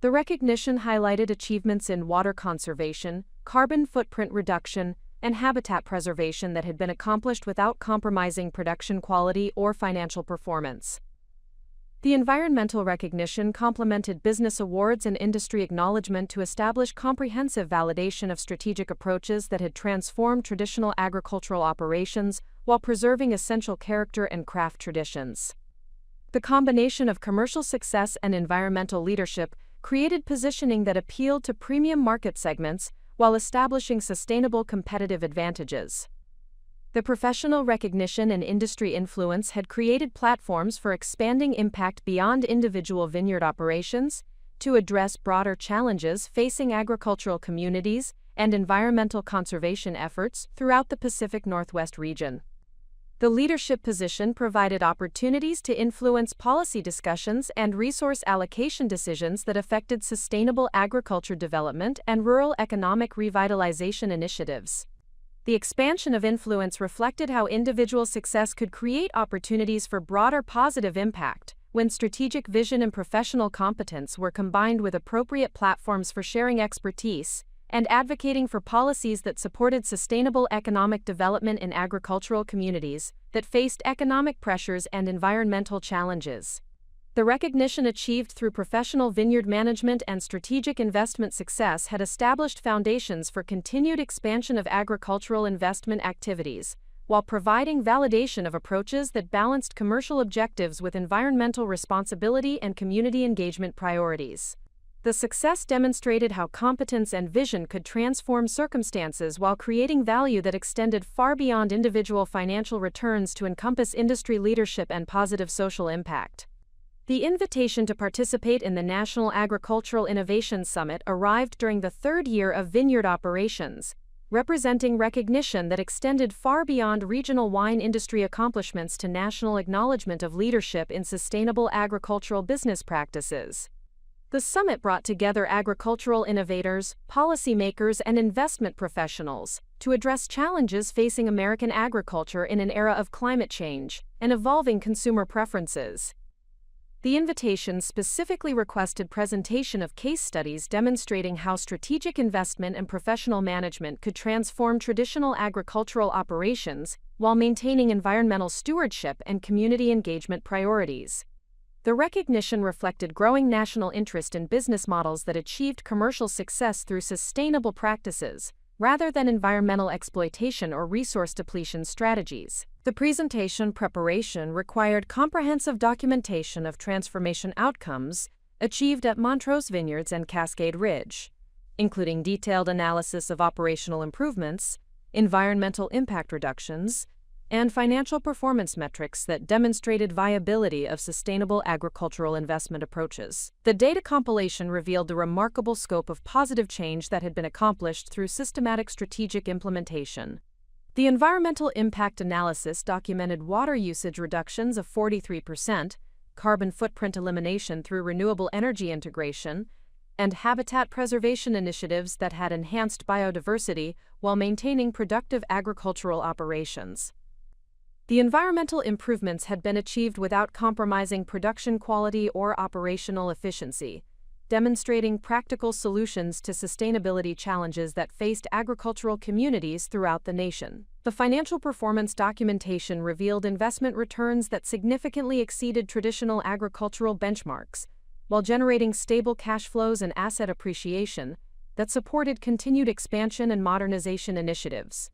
The recognition highlighted achievements in water conservation, carbon footprint reduction, and habitat preservation that had been accomplished without compromising production quality or financial performance. The environmental recognition complemented business awards and industry acknowledgement to establish comprehensive validation of strategic approaches that had transformed traditional agricultural operations while preserving essential character and craft traditions. The combination of commercial success and environmental leadership created positioning that appealed to premium market segments while establishing sustainable competitive advantages. The professional recognition and industry influence had created platforms for expanding impact beyond individual vineyard operations to address broader challenges facing agricultural communities and environmental conservation efforts throughout the Pacific Northwest region. The leadership position provided opportunities to influence policy discussions and resource allocation decisions that affected sustainable agriculture development and rural economic revitalization initiatives. The expansion of influence reflected how individual success could create opportunities for broader positive impact when strategic vision and professional competence were combined with appropriate platforms for sharing expertise and advocating for policies that supported sustainable economic development in agricultural communities that faced economic pressures and environmental challenges. The recognition achieved through professional vineyard management and strategic investment success had established foundations for continued expansion of agricultural investment activities, while providing validation of approaches that balanced commercial objectives with environmental responsibility and community engagement priorities. The success demonstrated how competence and vision could transform circumstances while creating value that extended far beyond individual financial returns to encompass industry leadership and positive social impact. The invitation to participate in the National Agricultural Innovation Summit arrived during the third year of vineyard operations, representing recognition that extended far beyond regional wine industry accomplishments to national acknowledgement of leadership in sustainable agricultural business practices. The summit brought together agricultural innovators, policymakers, and investment professionals to address challenges facing American agriculture in an era of climate change and evolving consumer preferences. The invitation specifically requested presentation of case studies demonstrating how strategic investment and professional management could transform traditional agricultural operations while maintaining environmental stewardship and community engagement priorities. The recognition reflected growing national interest in business models that achieved commercial success through sustainable practices, rather than environmental exploitation or resource depletion strategies. The presentation preparation required comprehensive documentation of transformation outcomes achieved at Montrose Vineyards and Cascade Ridge, including detailed analysis of operational improvements, environmental impact reductions, and financial performance metrics that demonstrated viability of sustainable agricultural investment approaches. The data compilation revealed the remarkable scope of positive change that had been accomplished through systematic strategic implementation. The environmental impact analysis documented water usage reductions of 43%, carbon footprint elimination through renewable energy integration, and habitat preservation initiatives that had enhanced biodiversity while maintaining productive agricultural operations. The environmental improvements had been achieved without compromising production quality or operational efficiency, demonstrating practical solutions to sustainability challenges that faced agricultural communities throughout the nation. The financial performance documentation revealed investment returns that significantly exceeded traditional agricultural benchmarks, while generating stable cash flows and asset appreciation that supported continued expansion and modernization initiatives.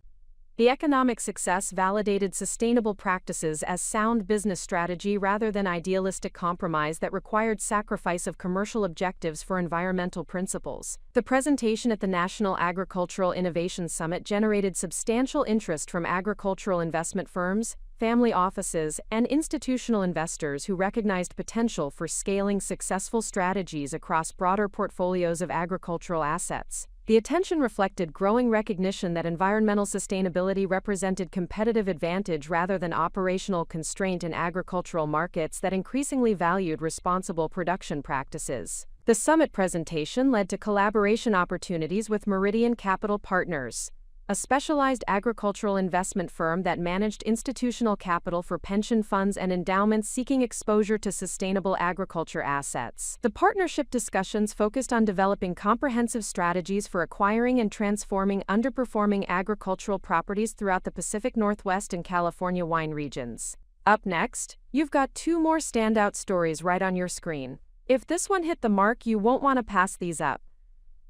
The economic success validated sustainable practices as sound business strategy rather than idealistic compromise that required sacrifice of commercial objectives for environmental principles. The presentation at the National Agricultural Innovation Summit generated substantial interest from agricultural investment firms, family offices, and institutional investors who recognized potential for scaling successful strategies across broader portfolios of agricultural assets. The attention reflected growing recognition that environmental sustainability represented competitive advantage rather than operational constraint in agricultural markets that increasingly valued responsible production practices. The summit presentation led to collaboration opportunities with Meridian Capital Partners, a specialized agricultural investment firm that managed institutional capital for pension funds and endowments seeking exposure to sustainable agriculture assets. The partnership discussions focused on developing comprehensive strategies for acquiring and transforming underperforming agricultural properties throughout the Pacific Northwest and California wine regions. Up next, you've got two more standout stories right on your screen. If this one hit the mark, you won't want to pass these up.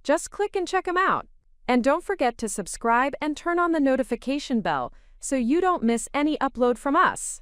Just click and check them out. And don't forget to subscribe and turn on the notification bell so you don't miss any upload from us.